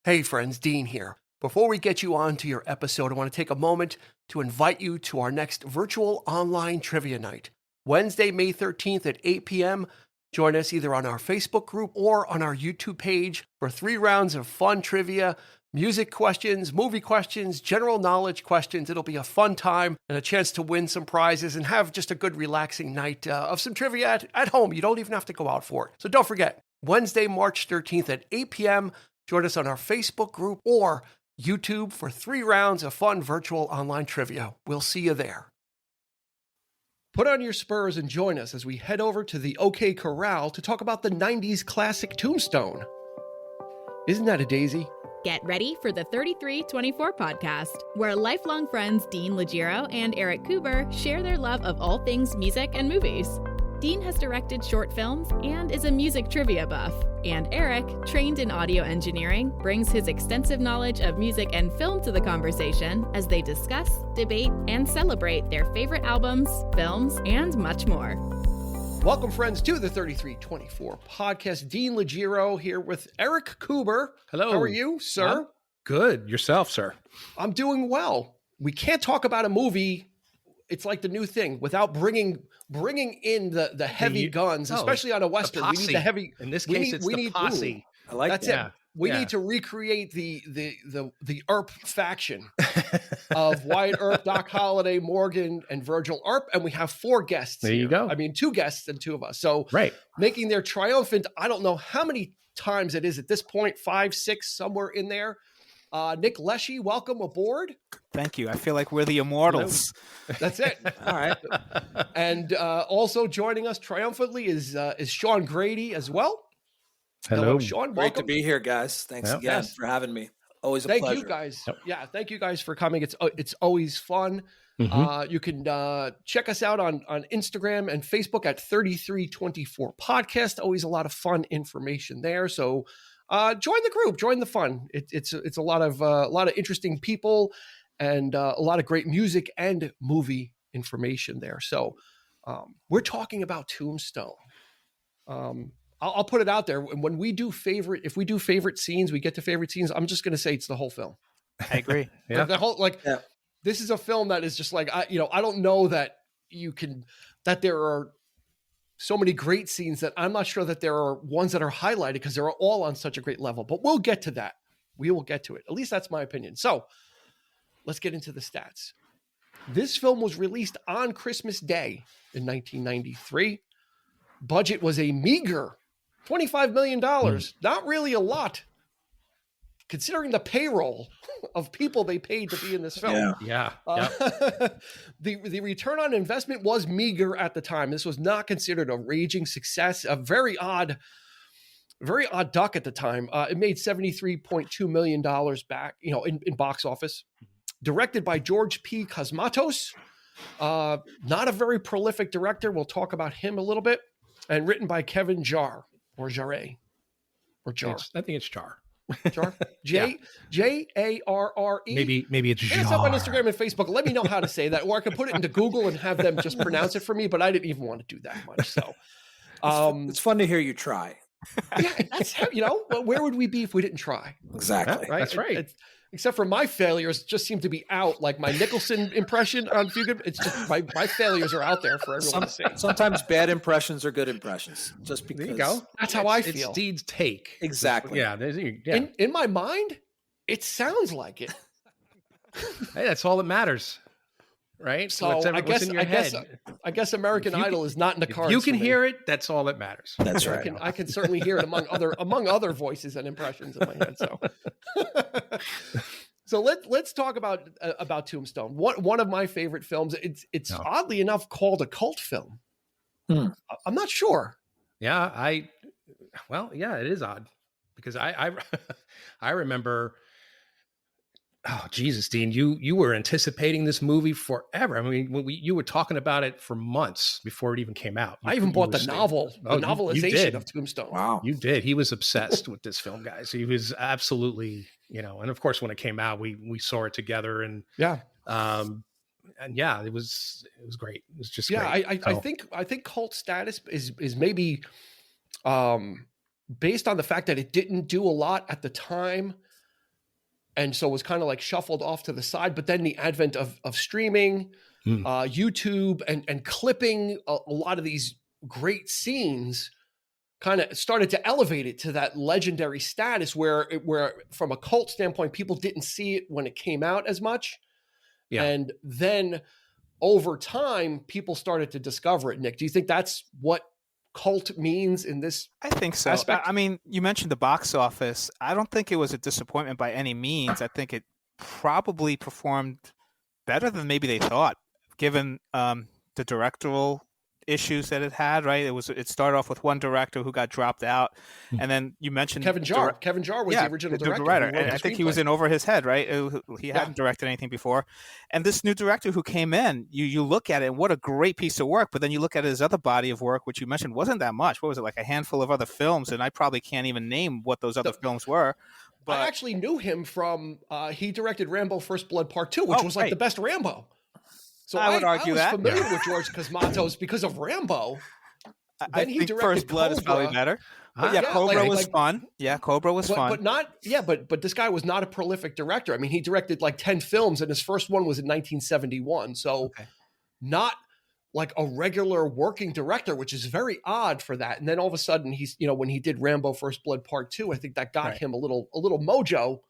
Hey friends, Dean here. Before we get you on to your episode, I want to take a moment to invite you to our next virtual online trivia night. Wednesday, May 13th at 8 p.m. Join us either on our Facebook group or on our YouTube page for 3 rounds of fun trivia, music questions, movie questions, general knowledge questions. It'll be a fun time and a chance to win some prizes and have just a good relaxing night of some trivia at home. You don't even have to go out for it. So don't forget, Wednesday, March 13th at 8 p.m. Join us on our Facebook group or YouTube for 3 rounds of fun virtual online trivia. We'll see you there. Put on your spurs and join us as we head over to the OK Corral to talk about the 90s classic Tombstone. Isn't that a daisy? Get ready for the 3324 podcast, where lifelong friends Dean Legiro and Eric Kuber share their love of all things music and movies. Dean has directed short films and is a music trivia buff. And Eric, trained in audio engineering, brings his extensive knowledge of music and film to the conversation as they discuss, debate, and celebrate their favorite albums, films, and much more. Welcome, friends, to the 3324 podcast. Dean Legiro here with Eric Kuber. Hello. How are you, sir? Good. Yourself, sir? I'm doing well. We can't talk about a movie. It's like the new thing without bringing in the heavy guns, especially on a Western. We need the heavy. In this case, it's the posse. I like that's that. It. We need to recreate the Earp faction of Wyatt Earp, Doc Holliday, Morgan, and Virgil Earp, and we have 4 guests. There you go. I mean, 2 guests and 2 of us. So making their triumphant. I don't know how many times it is at this point, 5, 6, somewhere in there. Nick Leshi, welcome aboard. Thank you. I feel like we're the immortals. That's it. All right. And also joining us triumphantly is Sean Grady as well. Hello, Sean. Great Welcome. to be here, guys. Thanks again for having me. Always a pleasure. Thank you, guys. Yeah, thank you guys for coming. It's always fun. You can check us out on Instagram and Facebook at 3324 Podcast. Always a lot of fun information there. So join the group, join the fun. It's a lot of interesting people and a lot of great music and movie information there. So we're talking about Tombstone. I'll put it out there. When if we do favorite scenes, we get to favorite scenes. I'm just going to say it's the whole film. I agree. Yeah. This is a film that is just like, I don't know that that there are so many great scenes that I'm not sure that there are ones that are highlighted because they're all on such a great level, but we'll get to that. We will get to it. At least that's my opinion. So let's get into the stats. This film was released on Christmas Day in 1993. Budget was a meager $25 million. Not really a lot, considering the payroll of people they paid to be in this film. Yeah. The return on investment was meager at the time. This was not considered a raging success. A very odd duck at the time. It made $73.2 million back, in box office. Directed by George P. Cosmatos. Not a very prolific director. We'll talk about him a little bit. And written by Kevin Jarre or Jarre or Jar. I think it's Jar. Jar? Jarre. Maybe it's Jar. It's up on Instagram and Facebook. Let me know how to say that. Or I could put it into Google and have them just pronounce it for me, but I didn't even want to do that much. So it's fun to hear you try. Yeah, that's how, where would we be if we didn't try? Exactly. Yeah, right? That's right. Except for my failures just seem to be out. Like my Nicholson impression on Few Good. It's just my failures are out there for everyone to see. Sometimes bad impressions are good impressions. Just because. There you go. That's how I feel. It's Dean's take. Exactly. Yeah. In my mind, it sounds like it. Hey, that's all that matters. Right? So I guess American Idol is not in the cards. You can hear it. That's all that matters. That's right. I can certainly hear it among other voices and impressions in my head. So let's talk about Tombstone. One of my favorite films. It's oddly enough called a cult film. I'm not sure. Yeah, it is odd because I remember. Oh, Jesus, Dean, you were anticipating this movie forever. I mean, you were talking about it for months before it even came out. I even bought the novelization of Tombstone. Wow. You did. He was obsessed with this film, guys. He was absolutely, and of course, when it came out, we saw it together and it was great. It was just great. I think cult status is maybe based on the fact that it didn't do a lot at the time. and so was kind of like shuffled off to the side. But then the advent of streaming, YouTube, and clipping a lot of these great scenes kind of started to elevate it to that legendary status where from a cult standpoint, people didn't see it when it came out as much. Yeah. And then over time, people started to discover it. Nick, do you think that's what cult means in this I think so. aspect? I mean, you mentioned the box office. I don't think it was a disappointment by any means. I think it probably performed better than maybe they thought, given the directorial issues that it had, right? It started off with one director who got dropped out, and then you mentioned Kevin Jarre. Kevin Jarre was the original director. And I think he was in over his head, right? He hadn't directed anything before. And this new director who came in, you look at it, and what a great piece of work, but then you look at his other body of work, which you mentioned wasn't that much. What was it, like a handful of other films? And I probably can't even name what those other films were. But I actually knew him from, he directed Rambo First Blood Part 2, which was like the best Rambo. So I would argue I was that. familiar with George Cosmatos because of Rambo. I think First Blood is probably better. But Cobra was fun. Yeah, Cobra was fun. But not, but this guy was not a prolific director. I mean, he directed like 10 films, and his first one was in 1971. So not like a regular working director, which is very odd for that. And then all of a sudden, he's, when he did Rambo First Blood Part 2, I think that got him a little mojo.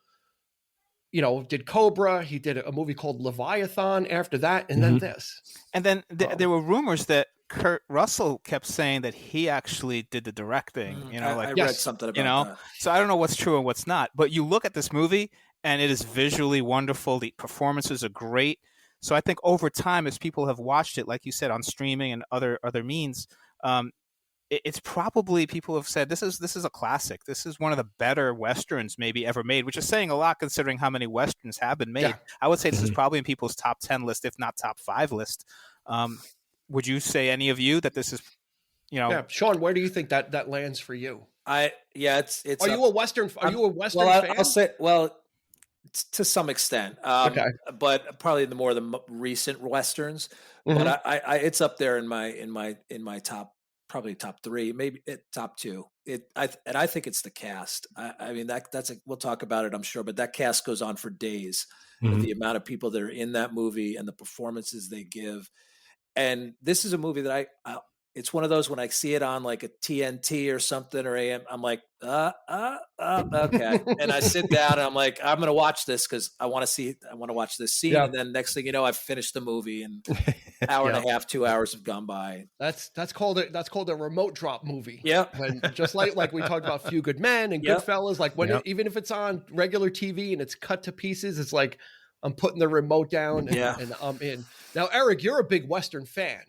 Did Cobra. He did a movie called Leviathan after that, and then this. And then there were rumors that Kurt Russell kept saying that he actually did the directing. I read something about that. So I don't know what's true and what's not. But you look at this movie, and it is visually wonderful. The performances are great. So I think over time, as people have watched it, like you said, on streaming and other means, it's probably, people have said this is a classic. This is one of the better Westerns maybe ever made, which is saying a lot considering how many Westerns have been made. Yeah. I would say this is probably in people's top 10 list, if not top 5 list. Would you say, any of you, that this is, Sean, where do you think that lands for you? It's. Are you a Western fan? I'll say, to some extent, but probably the recent Westerns. But I it's up there in my top. Probably top 3, maybe top 2. I think it's the cast. I mean, we'll talk about it, I'm sure, but that cast goes on for days with the amount of people that are in that movie and the performances they give. And this is a movie that it's one of those, when I see it on like a TNT or something or AM, I'm like, okay. And I sit down and I'm like, I'm going to watch this because I want to watch this scene. And then next thing you know, I've finished the movie and hour and a half, 2 hours have gone by. That's called a remote drop movie. Yeah. When, just like we talked about Few Good Men and Goodfellas, like when even if it's on regular TV and it's cut to pieces, it's like I'm putting the remote down and I'm in. Now, Eric, you're a big Western fan.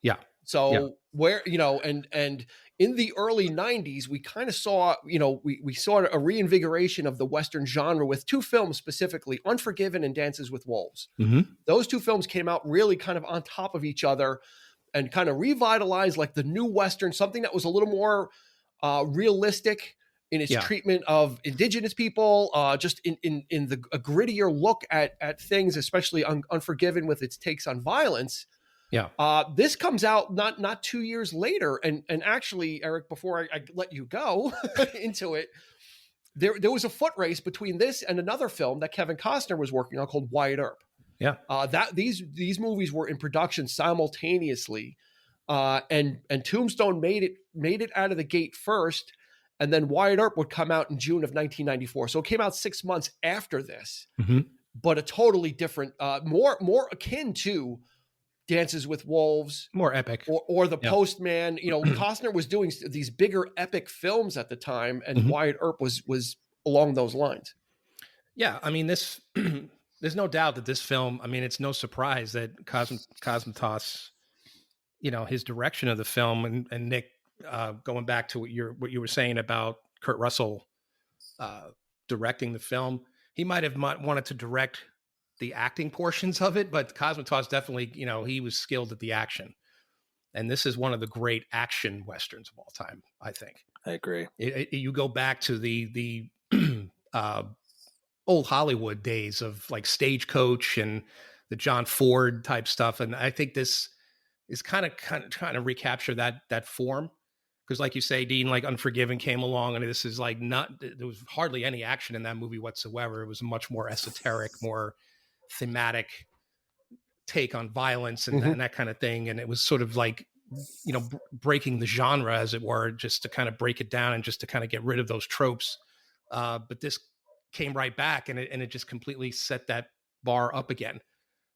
Yeah. So where, and in the early 90s, we kind of saw, we saw a reinvigoration of the Western genre with 2 films specifically, Unforgiven and Dances with Wolves. Those 2 films came out really kind of on top of each other and kind of revitalized like the new Western, something that was a little more realistic in its treatment of indigenous people, just in a grittier look at things, especially Unforgiven with its takes on violence. Yeah. This comes out not 2 years later, and actually, Eric, before I let you go into it, there was a foot race between this and another film that Kevin Costner was working on called Wyatt Earp. Yeah. These movies were in production simultaneously, and Tombstone made it out of the gate first, and then Wyatt Earp would come out in June of 1994. So it came out 6 months after this, but a totally different, more akin to Dances with Wolves, more epic, or The Postman. Costner was doing these bigger epic films at the time, and Wyatt Earp was along those lines. Yeah, I mean, there's no doubt that this film. I mean, it's no surprise that Cosmatos, his direction of the film, and Nick, going back to what you were saying about Kurt Russell directing the film, he might have wanted to direct the acting portions of it, but Cosmatos definitely, he was skilled at the action. And this is one of the great action Westerns of all time, I think. I agree. You go back to the old Hollywood days of like Stagecoach and the John Ford type stuff. And I think this is kind of trying to recapture that form. Because like you say, Dean, like Unforgiven came along, and this is like there was hardly any action in that movie whatsoever. It was a much more esoteric, more thematic take on violence and that kind of thing. And it was sort of like, breaking the genre, as it were, just to kind of break it down and just to kind of get rid of those tropes. But this came right back, and it just completely set that bar up again.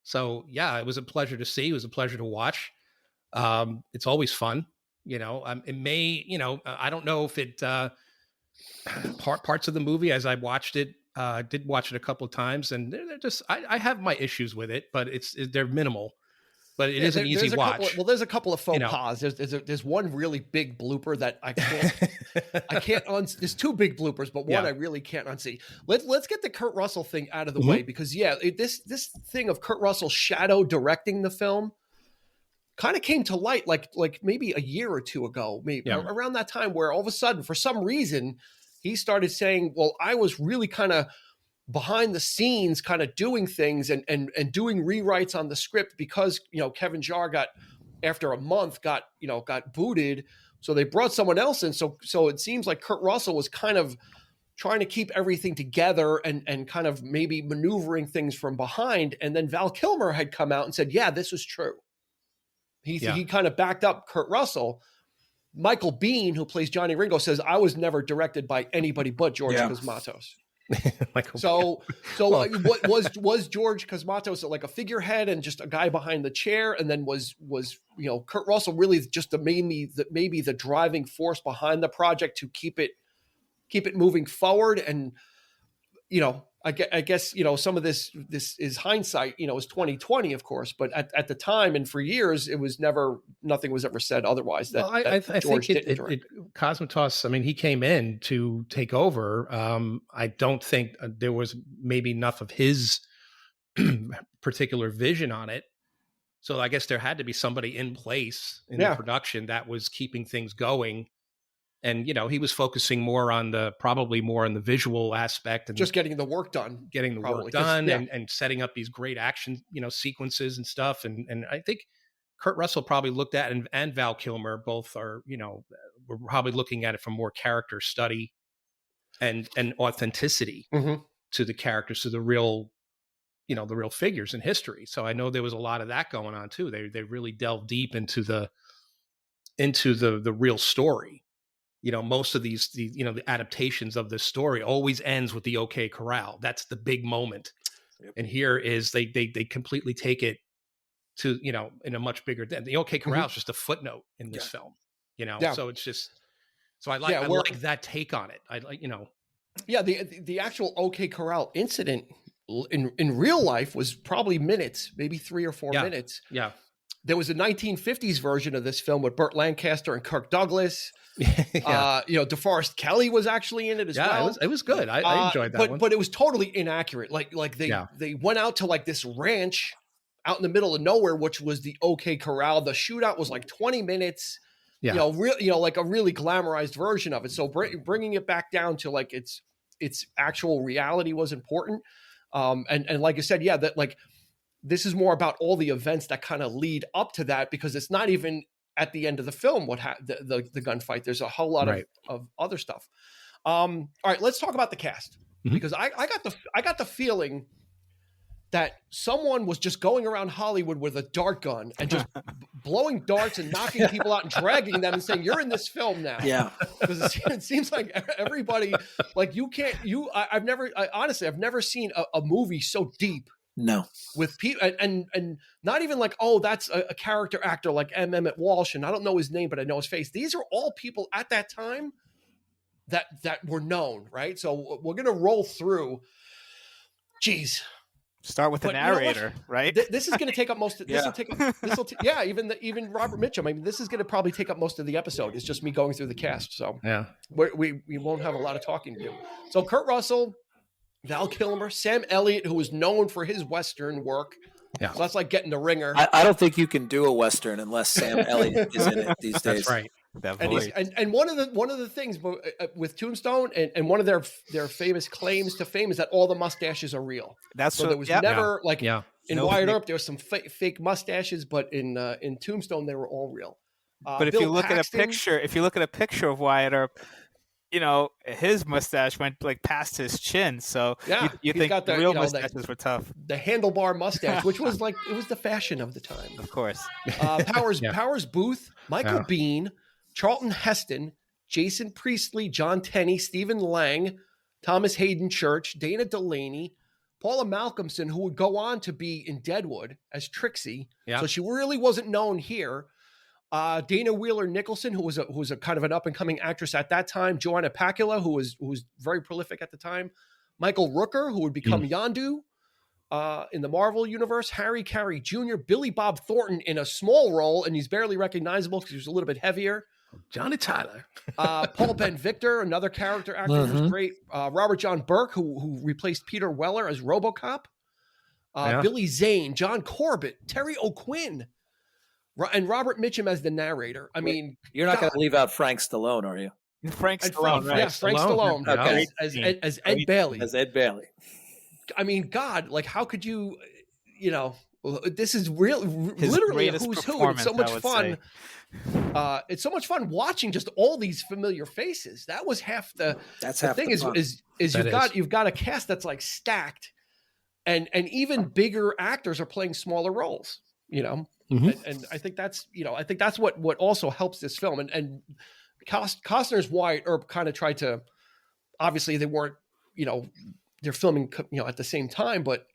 So yeah, it was a pleasure to see. It was a pleasure to watch. It's always fun. It may, I don't know if it, parts of the movie as I watched it, did watch it a couple of times, and they're just, I have my issues with it, but they're minimal, but it is an easy watch. There's a couple of faux pas. There's one really big blooper that I can't, there's two big bloopers, but one I really can't unsee. Let's get the Kurt Russell thing out of the way, because this thing of Kurt Russell shadow directing the film kind of came to light like maybe a year or two ago, maybe around that time, where all of a sudden, for some reason, he started saying, well, I was really kind of behind the scenes kind of doing things and doing rewrites on the script because, Kevin Jarre after a month got booted. So they brought someone else in. So it seems like Kurt Russell was kind of trying to keep everything together and kind of maybe maneuvering things from behind. And then Val Kilmer had come out and said, yeah, this was true. He kind of backed up Kurt Russell. Michael Biehn, who plays Johnny Ringo, says, I was never directed by anybody but George Cosmatos. So was George Cosmatos like a figurehead and just a guy behind the chair? And then was Kurt Russell really just maybe the driving force behind the project to keep it moving forward? And, I guess, some of this is hindsight, is 2020, of course, but at the time and for years, nothing was ever said otherwise. I think Cosmatos, I mean, he came in to take over. I don't think there was maybe enough of his particular vision on it. So I guess there had to be somebody in place in the production that was keeping things going. And, he was focusing probably more on the visual aspect and just getting the work done, and setting up these great action, sequences and stuff. And I think Kurt Russell probably looked at, and Val Kilmer both are, we're probably looking at it from more character study and authenticity to the characters, to the real, the real figures in history. So I know there was a lot of that going on too. They really delved deep into the real story. Most of these, the adaptations of this story always ends with the OK Corral. That's the big moment. Yep. And here is they completely take it to, in a much bigger, the OK Corral is just a footnote in this film, so it's just, so I like that take on it. I like, the actual OK Corral incident in real life was probably minutes, maybe 3 or 4 minutes. Yeah. There was a 1950s version of this film with Burt Lancaster and Kirk Douglas. DeForest Kelley was actually in it as well. It was good. I enjoyed that one. But it was totally inaccurate. Like they went out to like this ranch out in the middle of nowhere, which was the OK Corral. The shootout was like 20 minutes. Yeah. Like a really glamorized version of it. So bringing it back down to like its actual reality was important. And like I said, that like this is more about all the events that kind of lead up to that, because it's not even at the end of the film the gunfight. There's a whole lot of other stuff. All right, let's talk about the cast, because I got the feeling that someone was just going around Hollywood with a dart gun and just blowing darts and knocking people out and dragging them and saying, "You're in this film now." Yeah, because it seems like everybody, like I've never seen a movie so deep. No, with people and not even like, oh, that's a character actor like M. Emmett Walsh, and I don't know his name, but I know his face. These are all people at that time that were known, right? So we're gonna roll through. Jeez, start with the narrator, right? This is gonna take up most of this. Even Robert Mitchum. I mean, this is gonna probably take up most of the episode. It's just me going through the cast. So we won't have a lot of talking to do. So Kurt Russell, Val Kilmer, Sam Elliott, who was known for his Western work. Yeah. So that's like getting the Ringer. I don't think you can do a Western unless Sam Elliott is in it these days. That's right. And one of the things with Tombstone and one of their famous claims to fame is that all the mustaches are real. There was never in Wyatt Earp there was some fake mustaches, but in Tombstone they were all real. But if Bill you look Paxton, at a picture of Wyatt Earp, you know, his mustache went like past his chin. So yeah, you he's think got the real mustaches were tough. the handlebar mustache, which was like it was the fashion of the time. Of course. Powers Booth, Michael Biehn, Charlton Heston, Jason Priestley, John Tenney, Stephen Lang, Thomas Hayden Church, Dana Delaney, Paula Malcolmson, who would go on to be in Deadwood as Trixie. Yeah. So she really wasn't known here. Dana Wheeler Nicholson, who was a kind of an up and coming actress at that time. Joanna Pacula, who was very prolific at the time. Michael Rooker, who would become Yondu in the Marvel universe. Harry Carey Jr., Billy Bob Thornton in a small role, and he's barely recognizable because he was a little bit heavier. Johnny Tyler. Paul Ben Victor, another character actor who was great. Robert John Burke, who replaced Peter Weller as RoboCop. Billy Zane, John Corbett, Terry O'Quinn, and Robert Mitchum as the narrator. I mean, you're not going to leave out Frank Stallone, are you? Frank Stallone, right? Yeah, Frank Stallone. Okay. As Ed Bailey. As Ed Bailey. I mean, God, like, how could you, you know, this is literally a who's who. It's so much fun. It's so much fun watching just all these familiar faces. That was half the. That's the half thing. the fun. Is you've got a cast that's like stacked, and even bigger actors are playing smaller roles. You know, and I think that's what also helps this film. And Costner's Wyatt Earp kind of tried to. Obviously, they weren't. You know, they're filming at the same time, but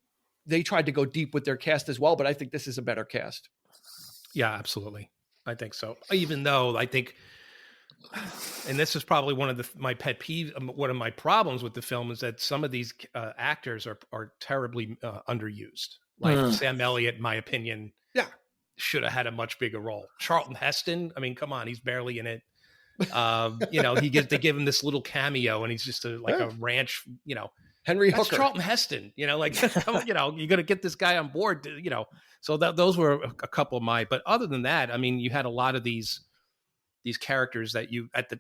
they tried to go deep with their cast as well. But I think this is a better cast. Yeah, absolutely. I think so. Even though I think, and this is probably one of my pet peeves, one of my problems with the film is that some of these actors are terribly underused. Like Sam Elliott, in my opinion, should have had a much bigger role. Charlton Heston, I mean, come on, he's barely in it. They give him this little cameo, and he's just a ranch, Henry That's Hooker. Charlton Heston, come on, you're going to get this guy on board, So those were a couple of but other than that, I mean, you had a lot of these characters that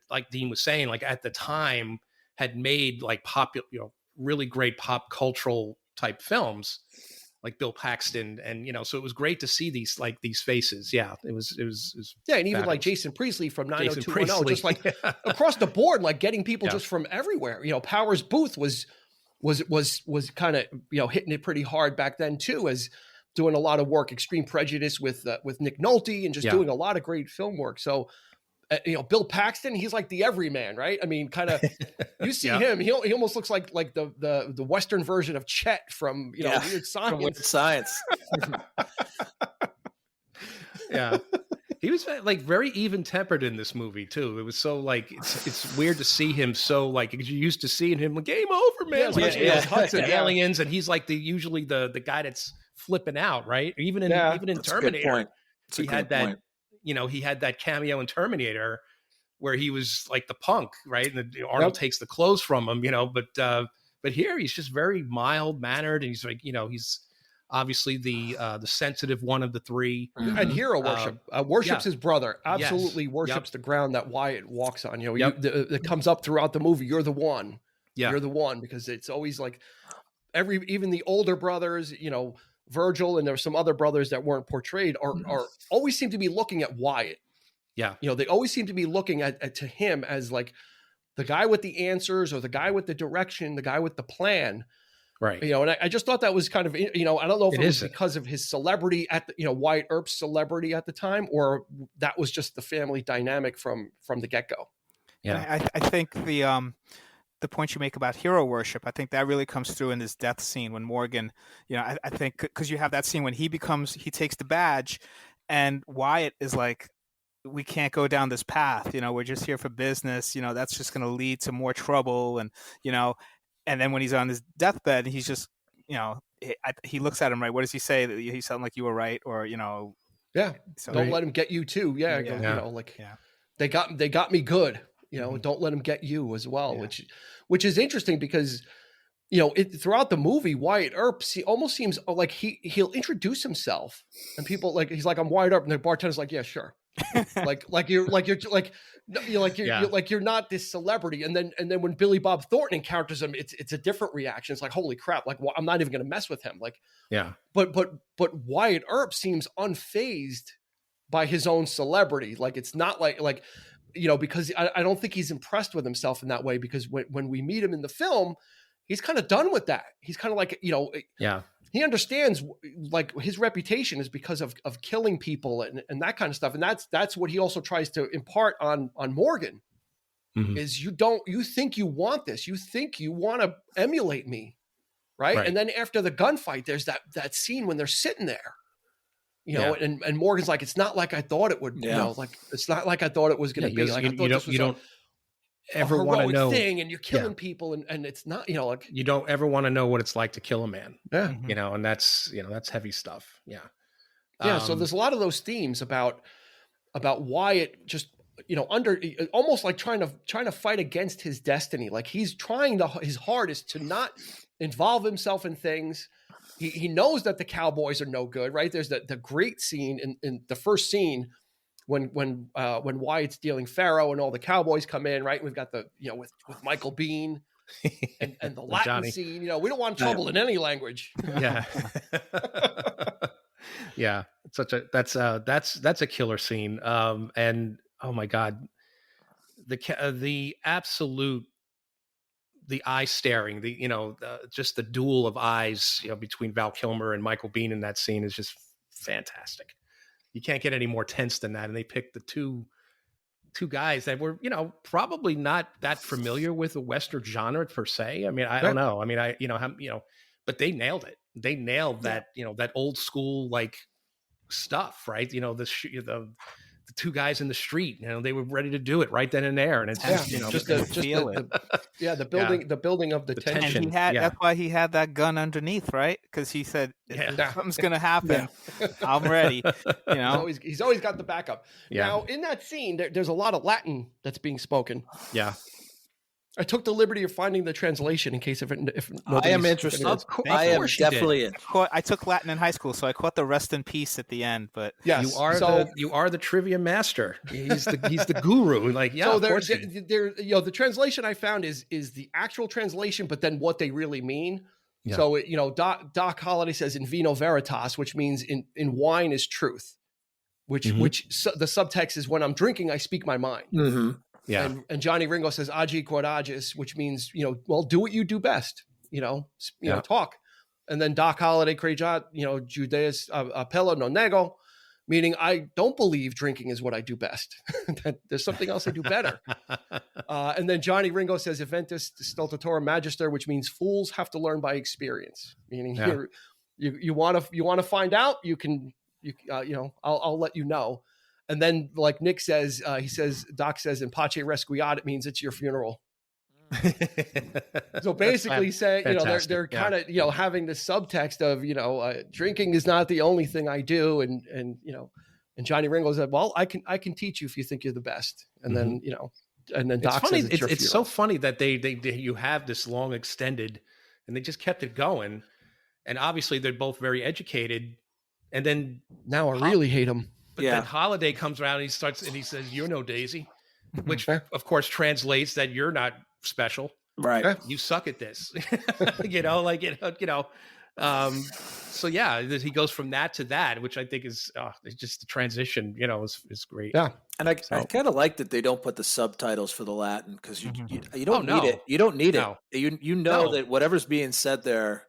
like Dean was saying, like at the time had made like popular, really great pop cultural type films, like Bill Paxton, and so it was great to see these faces. Yeah, it was yeah, and even fabulous. like Jason Priestley from 90210, Priestley. just like across the board, like getting people just from everywhere. Powers Booth was kind of hitting it pretty hard back then too, as doing a lot of work, Extreme Prejudice with Nick Nolte, and just doing a lot of great film work. So Bill Paxton, he's like the everyman, right? I mean, kind of you see him, he almost looks like the Western version of Chet from Weird Science. From Weird Science. Yeah. He was like very even tempered in this movie too. It was so like it's weird to see him so like because you're used to seeing him like game over, man. Hudson aliens, and he's like usually the guy that's flipping out, right? Even in Terminator, he had that point. He had that cameo in Terminator where he was like the punk, right? And Arnold takes the clothes from him, but here he's just very mild mannered, and he's like he's obviously the sensitive one of the three, and hero worship worships his brother. Absolutely worships the ground that Wyatt walks on. It comes up throughout the movie. You're the one. Yeah, you're the one, because it's always like even the older brothers. Virgil, and there were some other brothers that weren't portrayed are always seem to be looking at Wyatt. Yeah, they always seem to be looking at to him as like the guy with the answers, or the guy with the direction, the guy with the plan. Right. And I just thought that was kind of, I don't know if it was because of his celebrity at the, Wyatt Earp's celebrity at the time, or that was just the family dynamic from the get-go. Yeah. I think the point you make about hero worship, I think that really comes through in this death scene when Morgan, I think because you have that scene when he takes the badge, and Wyatt is like, we can't go down this path. We're just here for business. That's just going to lead to more trouble. And, and then when he's on his deathbed, he's just, he looks at him, right? What does he say? That he sounded like you were right, or So don't let him get you too. Yeah, they got me good. Don't let him get you as well. Yeah. Which is interesting because throughout the movie, Wyatt Earp almost seems like he'll introduce himself, and people he's like, I'm Wyatt Earp, and the bartender's like, yeah, sure. you're not this celebrity, and then when Billy Bob Thornton encounters him, it's a different reaction. It's like, holy crap, like, well, I'm not even going to mess with him. But Wyatt Earp seems unfazed by his own celebrity. Like, it's not like, you know, because I don't think he's impressed with himself in that way, because when we meet him in the film, he's kind of done with that. He's kind of like, you know, he understands like his reputation is because of killing people and that kind of stuff. And that's what he also tries to impart on Morgan. Is you think you want this, you think you want to emulate me. Right. And then after the gunfight, there's that scene when they're sitting there, you know, and Morgan's like, it's not like I thought it would, you know, like, it's not like I thought it was going to be. Like, I thought this was a ever want to know thing, and you're killing people, and it's not, you know, like, you don't ever want to know what it's like to kill a man. Yeah. You know, and that's, you know, that's heavy stuff. Yeah. So there's a lot of those themes about Wyatt just, you know, almost like trying to fight against his destiny. Like, he's trying his hardest to not involve himself in things. He knows that the cowboys are no good, right? There's the great scene in the first scene when Wyatt's dealing faro and all the cowboys come in, right? We've got the, you know, with Michael Bean and the Latin Johnny. scene. You know, we don't want trouble in any language. Yeah. Yeah. That's a killer scene. And oh my God, the absolute, the eye staring, you know, just the duel of eyes, you know, between Val Kilmer and Michael Biehn in that scene is just fantastic. You can't get any more tense than that. And they picked the two guys that were, you know, probably not that familiar with the Western genre per se. I mean, I don't know. I mean, but they nailed it. They nailed that, you know, that old school, like, stuff, right? You know, the two guys in the street, you know, they were ready to do it right then and there. And it's just, you know, the building of the tension. And that's why he had that gun underneath, right? Because he said, something's going to happen. I'm ready. You know, he's always got the backup. Yeah. Now, in that scene, there's a lot of Latin that's being spoken. Yeah. I took the liberty of finding the translation in case if I am interested. I am definitely in. I took Latin in high school, so I caught the rest in peace at the end. But yes, you are the trivia master. He's the guru. Like, yeah. So the translation I found is the actual translation, but then what they really mean. Yeah. So you know, Doc Holliday says in vino veritas, which means in wine is truth, which the subtext is when I'm drinking, I speak my mind. Mm-hmm. Yeah. And Johnny Ringo says agi quod agis, which means, you know, well, do what you do best, you know, talk. And then Doc Holliday, you know, Judeus appello non nego, meaning I don't believe drinking is what I do best. There's something else I do better. And then Johnny Ringo says eventus stultatorum magister, which means fools have to learn by experience. Meaning you want to find out, you know, I'll let you know. And then, like Nick says, Doc says in pace resquiat, it means it's your funeral. So basically saying, you know, they're kind of, you know, having the subtext of, you know, drinking is not the only thing I do. And, you know, and Johnny Ringo said, well, I can teach you if you think you're the best. And then, you know, and then Doc says it's so funny that you have this long extended and they just kept it going. And obviously they're both very educated. And then now I really hate him. But then Holiday comes around and he says, "You're no Daisy," which of course translates that you're not special, right? You suck at this, you know, like you know. So yeah, he goes from that to that, which I think is it's just the transition, you know, is great. Yeah, and I kind of like that they don't put the subtitles for the Latin because you don't need it. You don't need it. You know that whatever's being said there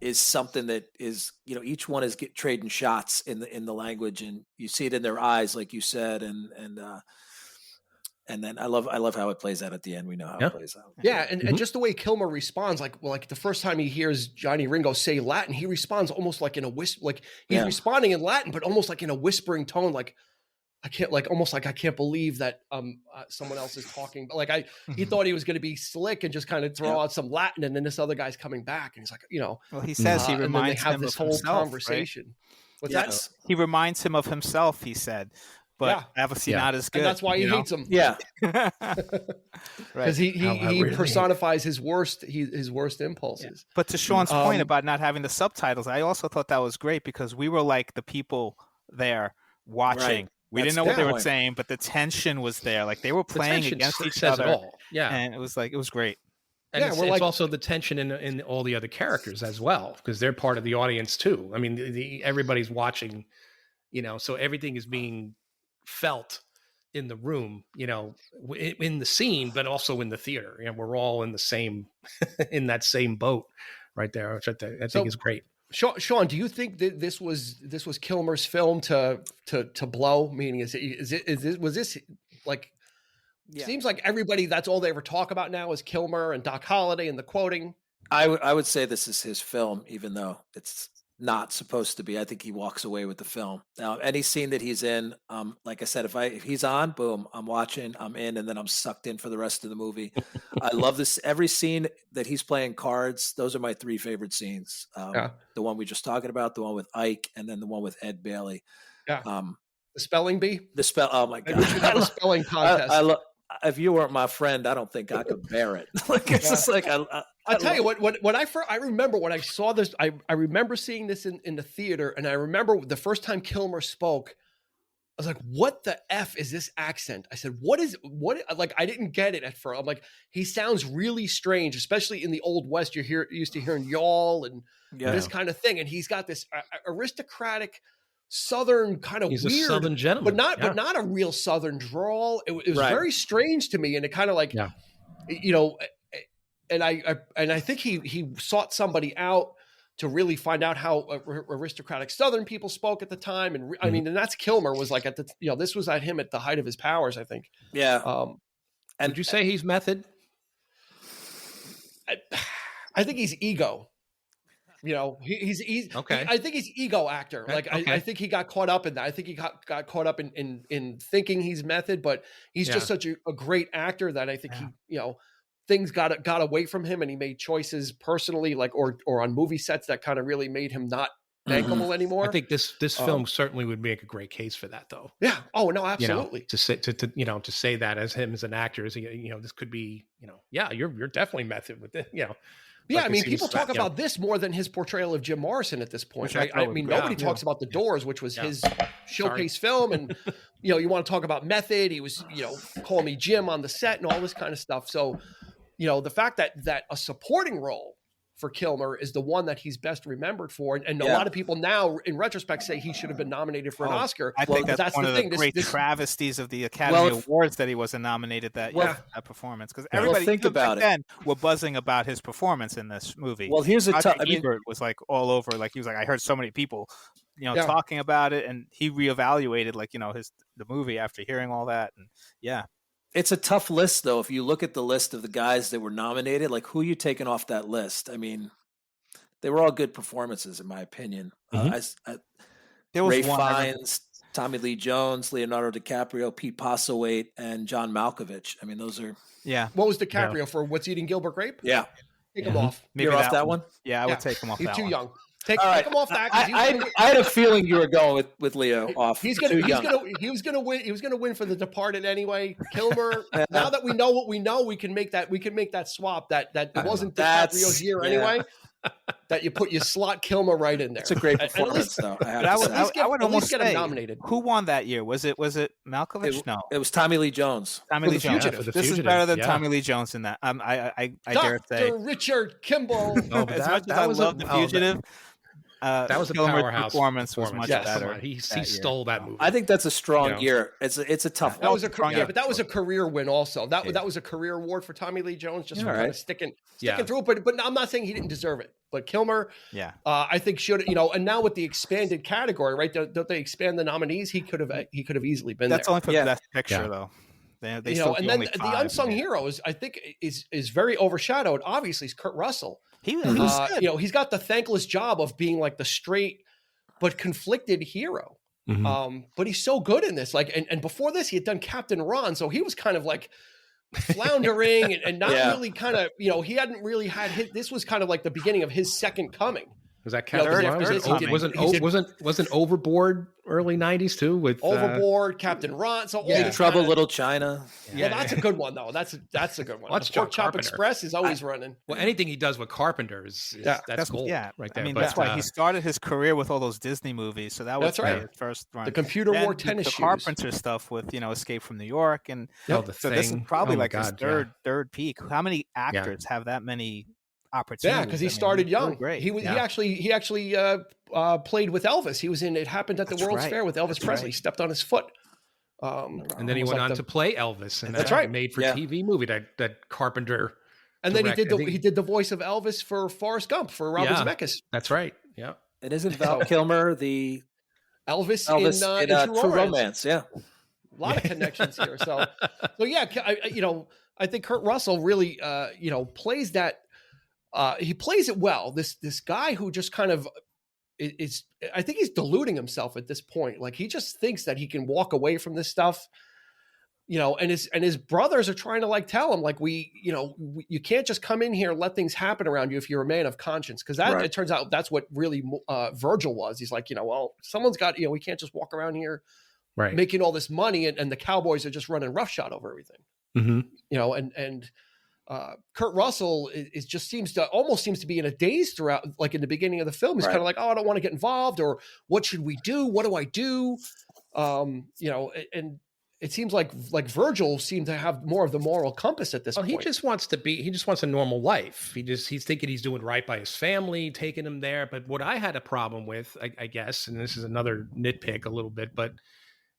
is something that is, you know, each one is trading shots in the language, and you see it in their eyes, like you said, and then I love how it plays out at the end. We know how it plays out. Yeah, and just the way Kilmer responds, like the first time he hears Johnny Ringo say Latin, he responds almost like in a whisper, like he's responding in Latin, but almost like in a whispering tone, like I can't believe that someone else is talking. But like he thought he was going to be slick and just kind of throw out some Latin, and then this other guy's coming back, and he's like, you know, well, he says he reminds him this of whole himself, conversation. Right? He reminds him of himself. He said, but obviously not as good. And that's why he hates him. Yeah, because he personifies his worst impulses. Yeah. But to Sean's point about not having the subtitles, I also thought that was great because we were like the people there watching. Right. We didn't know what they were saying, but the tension was there. Like they were playing against each other. Yeah. And it was great. And it's also the tension in all the other characters as well, because they're part of the audience too. I mean, everybody's watching so everything is being felt in the room, in the scene, but also in the theater. We're all in the same, in that same boat right there, which I think is great. Sean, do you think that this was Kilmer's film to blow? Meaning, was this like? Yeah. Seems like everybody, that's all they ever talk about now is Kilmer and Doc Holliday and the quoting. I would say this is his film, even though it's not supposed to be. I think he walks away with the film. Now, any scene that he's in, like I said, if he's on, boom, I'm watching, I'm in, and then I'm sucked in for the rest of the movie. I love this. Every scene that he's playing cards, those are my three favorite scenes. The one we just talking about, the one with Ike, and then the one with Ed Bailey. Yeah. The spelling bee? Oh my God. We should have a spelling contest. If you weren't my friend, I don't think I could bear it. Like, it's just like, I'll tell you what I remember when I saw this, I remember seeing this in the theater, and I remember the first time Kilmer spoke, I was like, what the F is this accent? I said, what, like, I didn't get it at first. I'm like, he sounds really strange, especially in the Old West. You're used to hearing y'all and this kind of thing. And he's got this aristocratic Southern kind of he's weird, a Southern gentleman, but not a real Southern drawl. It was very strange to me, and it kind of like, and I think he sought somebody out to really find out how aristocratic Southern people spoke at the time, and I mean, and that's Kilmer was like at the this was at him at the height of his powers, I think. Yeah. And would you say he's method? I think he's ego. He's okay. I think he's ego actor. Like I think he got caught up in that. I think he got caught up in thinking he's method, but he's just such a great actor that I think he things got away from him, and he made choices personally, like or on movie sets that kind of really made him not bankable anymore. I think this film certainly would make a great case for that, though. Yeah. Oh no, absolutely. To say that as him as an actor is this could be you're definitely method with it. Yeah, I mean, people talk about this more than his portrayal of Jim Morrison at this point. Right? I mean, nobody talks about The Doors, which was his showcase film. And, you want to talk about method. He was, call me Jim on the set and all this kind of stuff. So, the fact that a supporting role for Kilmer is the one that he's best remembered for. And a lot of people now, in retrospect, say he should have been nominated for an Oscar. I think that's one of the great travesties of the Academy Awards that he wasn't nominated that performance. Because everybody think about it. Then were buzzing about his performance in this movie. Well, here's Ebert was like all over. Like he was like, I heard so many people, talking about it, and he reevaluated the movie after hearing all that. And it's a tough list, though. If you look at the list of the guys that were nominated, like who are you taking off that list? I mean, they were all good performances, in my opinion. There was Ray Fiennes, Tommy Lee Jones, Leonardo DiCaprio, Pete Postlethwaite, and John Malkovich. I mean, those are What was DiCaprio for? What's Eating Gilbert Grape? Yeah, take him off. Maybe you're off that one. Yeah, I would take him off. He's that too one. young. Take him off that. I had a feeling you were going with Leo off. He was gonna win. He was gonna win for The Departed anyway. Kilmer. Now that we know what we know, we can make that swap. That it wasn't DiCaprio's year anyway. That you slot Kilmer right in there. It's a great performance, though. I would almost get him nominated. Who won that year? Was it Malkovich? No, it was Tommy Lee Jones. Tommy Lee Jones. This is better than Tommy Lee Jones in that. I dare say. Dr. Richard Kimball. As much as I love The Fugitive. That was a Kilmer's powerhouse performance was much better. He stole that movie. I think that's a strong year. It's a tough. That was a but that was a career win also. That was a career award for Tommy Lee Jones just for kind of sticking through it. But I'm not saying he didn't deserve it. But Kilmer, I think should and now with the expanded category, right? Don't they expand the nominees? He could have easily been That's there. only for the best picture though. They still and then the unsung heroes, I think, is very overshadowed. Obviously, is Kurt Russell. He was good. He's got the thankless job of being like the straight but conflicted hero. But he's so good in this. Like, and before this, he had done Captain Ron, so he was kind of like floundering and not really kind of, he hadn't really had this was kind of like the beginning of his second coming. Was that Captain Ron? Wasn't Overboard early 90s too? With Overboard, Captain Ron. So Big Trouble, Little China. Well, that's a good one though. That's a good one. Pork Chop Express is always running. Well, anything he does with Carpenter is that's gold. Yeah, right there. I mean, that's why he started his career with all those Disney movies. So that was his first run. The computer wore tennis shoes. The Carpenter stuff with Escape from New York, and The so Thing. this is probably his third peak. How many actors have that many opportunities. Yeah, because he started young. Really great. He actually played with Elvis. He was in It Happened at the World's Fair with Elvis Presley. He stepped on his foot. And then he went on to play Elvis in that made-for-TV movie that Carpenter. And then he did the voice of Elvis for Forrest Gump for Robert Zemeckis. That's right. Yeah. And isn't Val Kilmer the Elvis in True Romance? Yeah. A lot of connections here. So yeah, I think Kurt Russell really, plays that. He plays it well. This guy who just kind of is, I think he's deluding himself at this point. Like he just thinks that he can walk away from this stuff, and his brothers are trying to like tell him like, you can't just come in here and let things happen around you if you're a man of conscience. Cause it turns out that's what really Virgil was. He's like, well, someone's got, we can't just walk around here making all this money and the Cowboys are just running roughshod over everything. Mm-hmm. Kurt Russell seems to be in a daze throughout, like in the beginning of the film. He's kind of like, oh, I don't want to get involved, or what should we do? What do I do? And it seems like Virgil seemed to have more of the moral compass at this point. He just wants a normal life. He's thinking he's doing right by his family, taking him there. But what I had a problem with, I guess, and this is another nitpick a little bit, but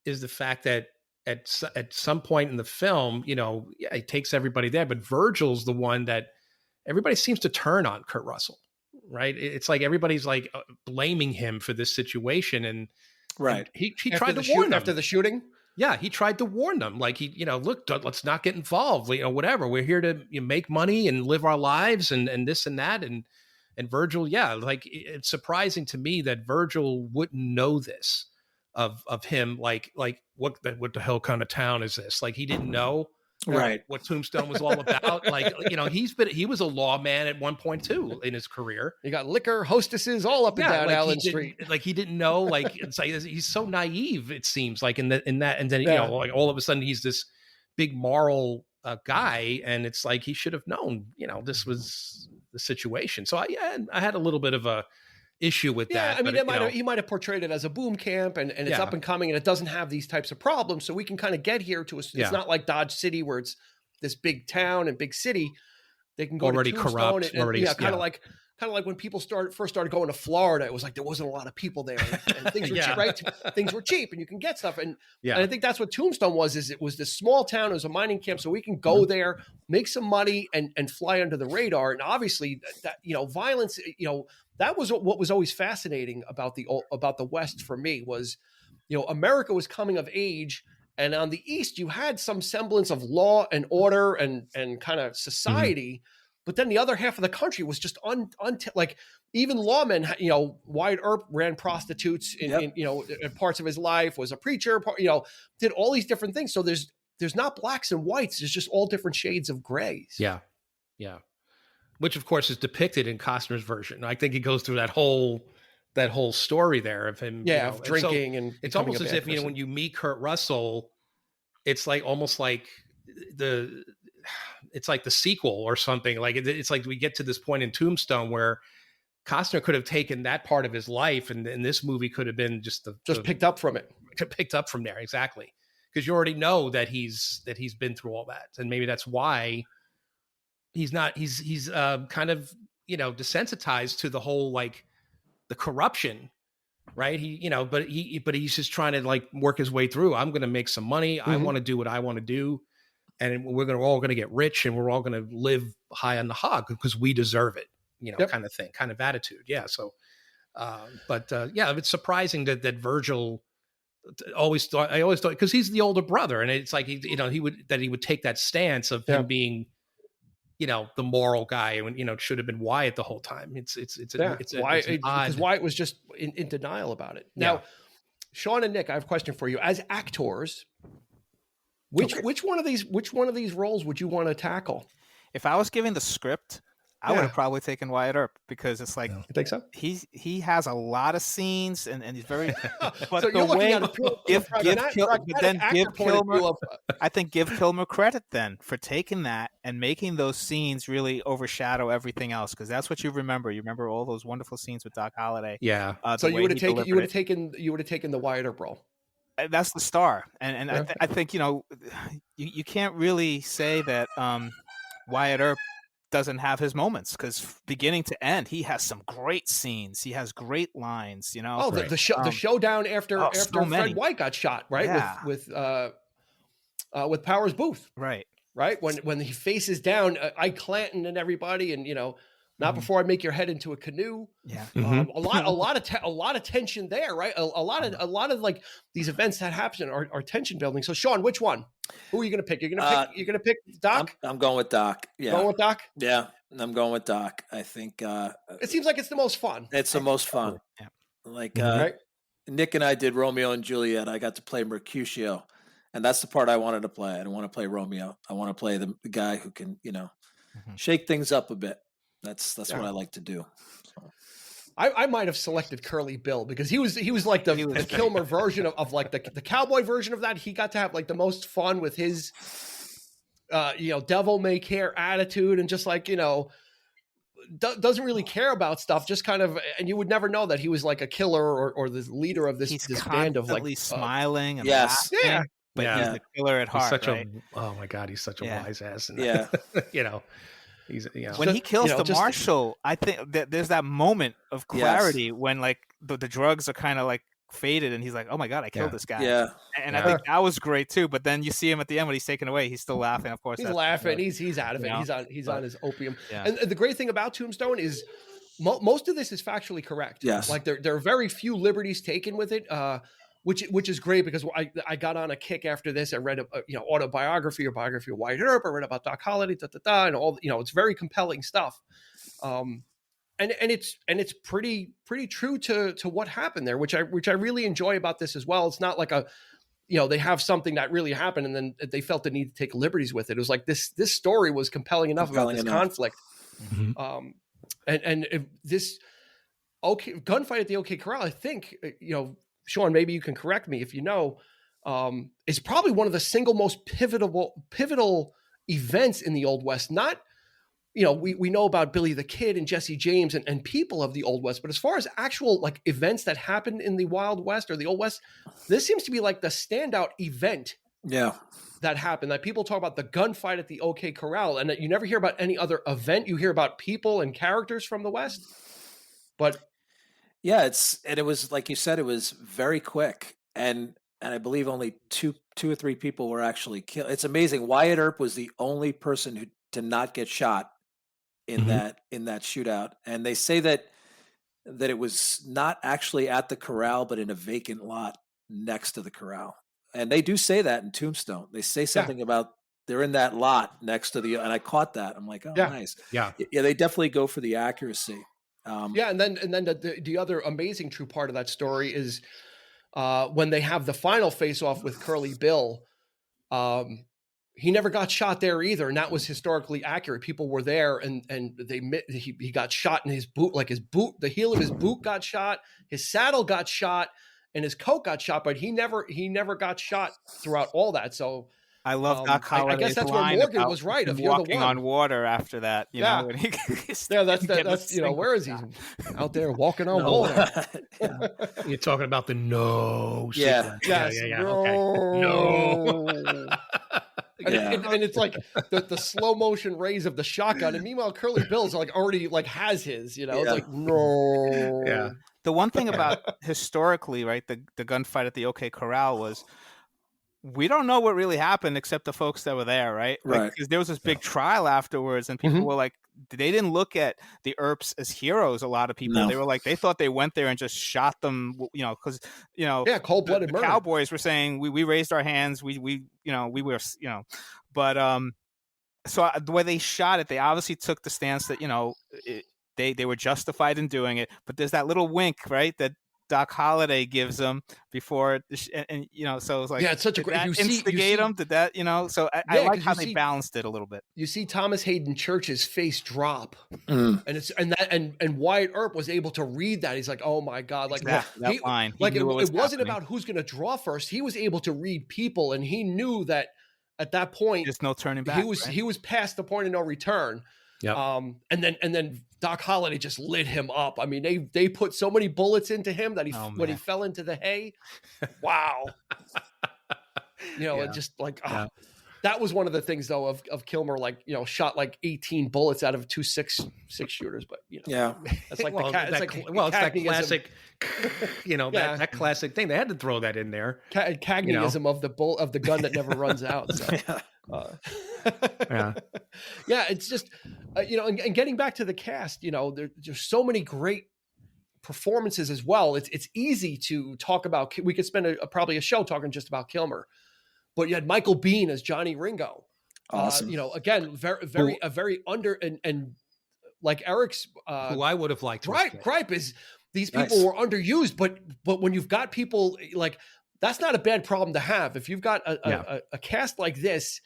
is the fact that at some point in the film, he takes everybody there, but Virgil's the one that everybody seems to turn on Kurt Russell, right? It's like everybody's like blaming him for this situation. And he tried to warn them after the shooting. Yeah, he tried to warn them. Like look, let's not get involved. Whatever. We're here to make money and live our lives and this and that. And Virgil, like it's surprising to me that Virgil wouldn't know this of him. Like what the hell kind of town is this? Like he didn't know what Tombstone was all about. Like he was a lawman at one point too in his career. You got liquor hostesses all up and down Allen Street. Like he didn't know. Like it's like he's so naive. It seems like in that, and then like all of a sudden he's this big moral guy, and it's like he should have known. This was the situation. So I had a little bit of a issue with that. I mean, he might have portrayed it as a boom camp and it's up and coming and it doesn't have these types of problems. So we can kind of get here to it's not like Dodge City where it's this big town and big city. They can go already to Tombstone corrupt. Kind of like when people first started going to Florida, it was like there wasn't a lot of people there and things were cheap, right? Things were cheap and you can get stuff. And I think that's what Tombstone was, is it was this small town, it was a mining camp, so we can go there, make some money and fly under the radar. And obviously that violence, that was what was always fascinating about the West for me was, America was coming of age, and on the East you had some semblance of law and order and kind of society. Mm-hmm. But then the other half of the country was just like even lawmen, Wyatt Earp ran prostitutes in parts of his life, was a preacher, did all these different things. So there's not blacks and whites. There's just all different shades of grays. Yeah. Yeah. Which of course is depicted in Costner's version. I think he goes through that whole story there of him. Of drinking and it's almost as if, when you meet Kurt Russell, it's like almost like it's like the sequel or something. Like it's like we get to this point in Tombstone where Costner could have taken that part of his life, and this movie could have been just picked up from it, picked up from there. Exactly. Because you already know that he's been through all that. And maybe that's why he's kind of, desensitized to the whole, like the corruption, right? But he's just trying to like work his way through. I'm going to make some money. Mm-hmm. I want to do what I want to do. And we're all going to get rich, and we're all going to live high on the hog because we deserve it, kind of thing, kind of attitude. Yeah. So, it's surprising that Virgil I always thought, because he's the older brother, and it's like, he would take that stance of him being, the moral guy, and, it should have been Wyatt the whole time. Because Wyatt was just in denial about it. Now, Sean and Nick, I have a question for you. As actors, which one of these roles would you want to tackle? If I was giving the script, I would have probably taken Wyatt Earp, because it's like, you think so? He has a lot of scenes and he's very. But so you're looking at give Kilmer credit then for taking that and making those scenes really overshadow everything else, because that's what you remember. You remember all those wonderful scenes with Doc Holliday. Yeah. So you would have taken the Wyatt Earp role. That's the star, and I think you can't really say that Wyatt Earp doesn't have his moments, because beginning to end, he has some great scenes. He has great lines, you know. Oh, the showdown after so Fred White got shot, right? Yeah. With Powers Booth, Right. When he faces down Ike Clanton and everybody, and not before I make your head into a canoe. Yeah. A lot of tension there, right? A lot of like these events that happen are tension building. So Sean, which one? Who are you going to pick? You're going to pick Doc? I'm going with Doc. Yeah. Going with Doc? Yeah. I'm going with Doc. I think it seems like it's the most fun. It's the most fun. Yeah. Like right? Nick and I did Romeo and Juliet. I got to play Mercutio. And that's the part I wanted to play. I didn't want to play Romeo. I want to play the guy who can, shake things up a bit. That's what I like to do. So. I might have selected Curly Bill because he was like the Kilmer version of like the cowboy version of that. He got to have like the most fun with his, devil may care attitude, and just like, doesn't really care about stuff, just kind of, and you would never know that he was like a killer or the leader of this band of like smiling. And yes. laughing. Yeah. But he's the killer at heart. Oh my God, he's such a wise ass. Yeah. He's when he kills the marshal, I think that there's that moment of clarity when like the drugs are kind of like faded, and he's like, "Oh my God, I killed this guy." Yeah, and I think that was great too. But then you see him at the end when he's taken away; he's still laughing. Of course, he's laughing. He's out of it. He's on his opium. Yeah. And the great thing about Tombstone is most of this is factually correct. Yes, like there are very few liberties taken with it. Which is great because I got on a kick after this. I read a autobiography or biography of Wyatt Earp. I read about Doc Holliday, and all it's very compelling stuff. And it's pretty true to what happened there, which I really enjoy about this as well. It's not like they have something that really happened and then they felt the need to take liberties with it. It was like this story was compelling enough about this conflict. Mm-hmm. And this gunfight at the OK Corral, I think Sean, maybe you can correct me if you know, is probably one of the single most pivotal events in the Old West. Not, we know about Billy the Kid and Jesse James and people of the Old West, but as far as actual like events that happened in the Wild West or the Old West, this seems to be like the standout event. Yeah. That happened, that people talk about the gunfight at the OK Corral, and that you never hear about any other event. You hear about people and characters from the West, but yeah, it was like you said, it was very quick, and I believe only two or three people were actually killed. It's amazing. Wyatt Earp was the only person who did not get shot in that shootout, and they say that it was not actually at the corral, but in a vacant lot next to the corral. And they do say that in Tombstone. They say something about they're in that lot next to and I caught that. I'm like, oh, nice. Yeah. Yeah, they definitely go for the accuracy. And then the other amazing true part of that story is when they have the final face-off with Curly Bill. He never got shot there either, and that was historically accurate. People were there, and he got shot in his boot, the heel of his boot got shot, his saddle got shot, and his coat got shot, but he never got shot throughout all that. So I love Doc Holliday's I guess that's where Morgan was right. If you're walking on water after that, know, when he that's where is he? Out there walking on water. You're talking about the no. Yeah. Yes. Yeah. No. Okay. No. And it's like the slow motion rays of the shotgun, and meanwhile Curly Bill's like already like has his, It's like no. Yeah. The one thing about historically, right, the gunfight at the OK Corral was, we don't know what really happened except the folks that were there, right? Right. Because there was this big trial afterwards, and people were like, they didn't look at the Earps as heroes. A lot of people, they were like, they thought they went there and just shot them, because cold-blooded murder. Cowboys were saying we raised our hands, we were, but so the way they shot it, they obviously took the stance that they were justified in doing it, but there's that little wink, right, that Doc Holliday gives them before, and so it's like, it's such a great. Instigate them? Did that? So I like how they balanced it a little bit. You see Thomas Hayden Church's face drop, and Wyatt Earp was able to read that. He's like, oh my God, like that line. Like it wasn't about who's going to draw first. He was able to read people, and he knew that at that point, there's no turning back. He was past the point of no return. Yeah. And then Doc Holliday just lit him up. I mean, they put so many bullets into him that when he fell into the hay, wow. It just like that was one of the things though of Kilmer, like, you know, shot like 18 bullets out of 2 6 shooters, but you know, Yeah. that's like Well, it's that Cagneism. classic, you know, Yeah. that classic thing. They had to throw that in there. Cagneism of the gun that never runs out. So. Yeah. Yeah, it's just you know, and getting back to the cast, you know, there's so many great performances as well. It's easy to talk about. We could spend probably a show talking just about Kilmer, but you had Michael Biehn as Johnny Ringo. Awesome. You know, again, very under and like Eric's who I would have liked. Gripe is these people were underused, but when you've got people like, that's not a bad problem to have. If you've got a cast like this,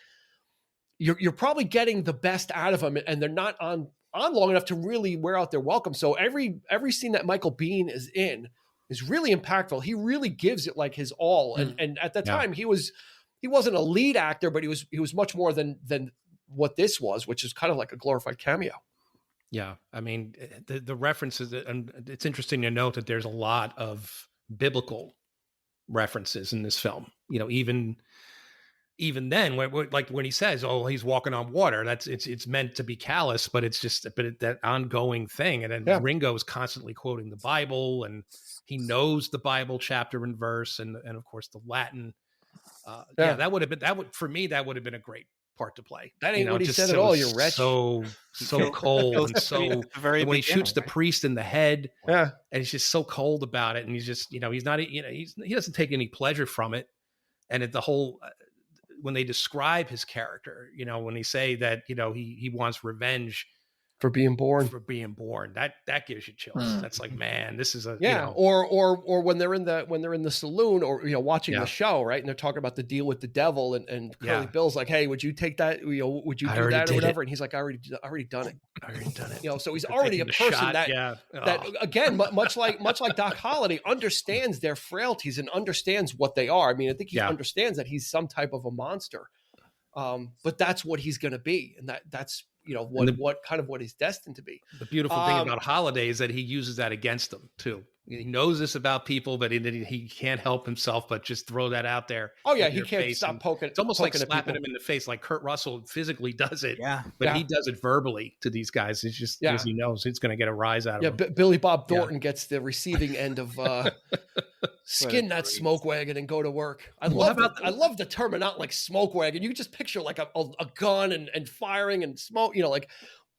you're probably getting the best out of them, and they're not on long enough to really wear out their welcome. So every scene that Michael Biehn is in is really impactful. He really gives it like his all. And at the time he wasn't a lead actor, but he was much more than what this was, which is kind of like a glorified cameo. Yeah. I mean, the references, and it's interesting to note that there's a lot of biblical references in this film. You know, even then, like when he says, "Oh, he's walking on water," it's meant to be callous, but it's just that ongoing thing. And then Ringo is constantly quoting the Bible, and he knows the Bible chapter and verse, and of course the Latin. That would have been a great part to play. That ain't what he said at all. You're wretch. So cold, and so and when he shoots the priest in the head, and he's just so cold about it, and he's just, you know, he's not, you know, he doesn't take any pleasure from it, and the whole. When they describe his character, you know, when they say that, you know, he wants revenge for being born, that gives you chills. That's like, man, this is you know. Or when they're in the saloon, or, you know, watching the show, right, and they're talking about the deal with the devil, and Curly Bill's like, hey, would you take that? You know, would you do that or whatever? And he's like, I already done it. You know, so he's already a person that again, much like Doc Holliday, understands their frailties and understands what they are. I mean, I think he understands that he's some type of a monster, but that's what he's going to be, and that's, you know, what he's destined to be. The beautiful thing about Holiday is that he uses that against them too. He knows this about people, but he can't help himself but just throw that out there. Oh yeah, he can't stop poking. It's almost like slapping him in the face, like Kurt Russell physically does it. But he does it verbally to these guys. It's just because he knows it's going to get a rise out of him. Billy Bob Thornton gets the receiving end of skin that smoke wagon and go to work. I love the term, and not like smoke wagon. You can just picture like a gun and firing and smoke. You know,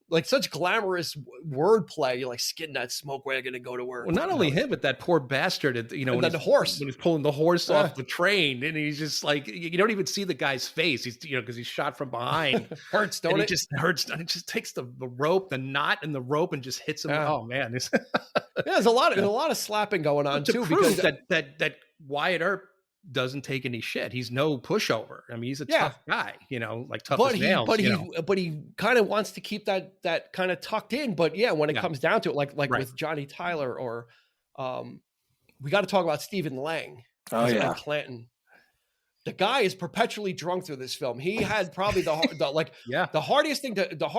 like such glamorous wordplay. You like skin that smoke wagon and go to work. Well, not only him, but that poor bastard. You know, and then the horse when he's pulling the horse off the train, and he's just like, you don't even see the guy's face. He's, you know, because he's shot from behind. Hurts, don't it? It just hurts. And it just takes the rope, the knot in the rope, and just hits him. Oh man, there's a lot of slapping going on too, because that Wyatt Earp doesn't take any shit. He's no pushover. I mean, he's a tough guy, you know, like tough as nails. But he kind of wants to keep that kind of tucked in. But when it comes down to it, like with Johnny Tyler, or we got to talk about Stephen Lang. Clanton. The guy is perpetually drunk through this film. He had probably one of the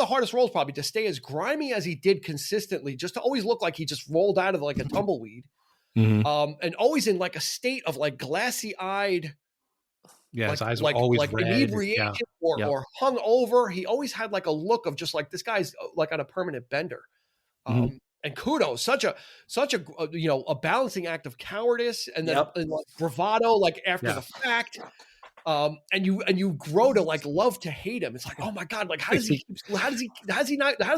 hardest roles probably, to stay as grimy as he did consistently, just to always look like he just rolled out of like a tumbleweed. Mm-hmm. And always in like a state of like glassy eyed, his eyes were always red, inebriated or hung over. He always had like a look of just like, this guy's like on a permanent bender. And kudos, such a you know, a balancing act of cowardice and then and like bravado, like after the fact. And you grow to like love to hate him. It's like, oh my God, like how does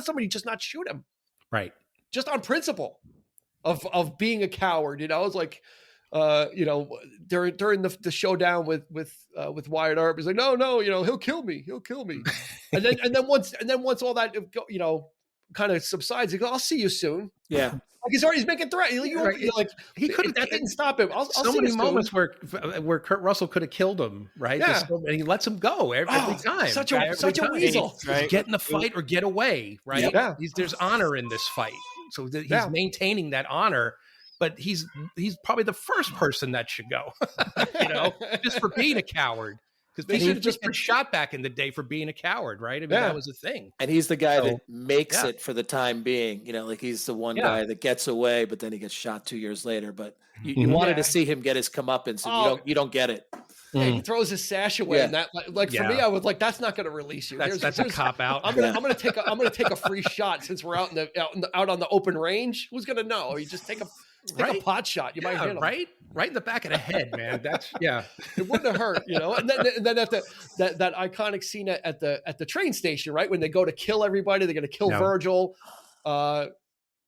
somebody just not shoot him? Right. Just on principle of being a coward, you know. It's like, you know, during the showdown with Wyatt Earp, he's like, no, you know, he'll kill me. and then once all that, you know, kind of subsides, he goes, I'll see you soon. Yeah. Like he's making threats. Like he could. That didn't stop him. I'll so many moments where Kurt Russell could have killed him, right? Yeah. And he lets him go every time. Such a weasel. Get in the fight or get away, right? Yeah. There's honor in this fight, so he's maintaining that honor. But he's probably the first person that should go, you know, just for being a coward. Because they should have just been shot back in the day for being a coward, right? I mean, that was a thing. And he's the guy that makes it for the time being. You know, like he's the one guy that gets away, but then he gets shot 2 years later. But you wanted to see him get his comeuppance, and you don't get it. Yeah, he throws his sash away, and that, like for me, I was like, that's not going to release you. That's a cop out. I'm gonna take a free shot since we're out on the open range. Who's gonna know? You just take a pot shot. You might hit him. Right in the back of the head, man. That's It wouldn't have hurt, And then at that iconic scene at the train station, right when they go to kill everybody, they're gonna kill Virgil.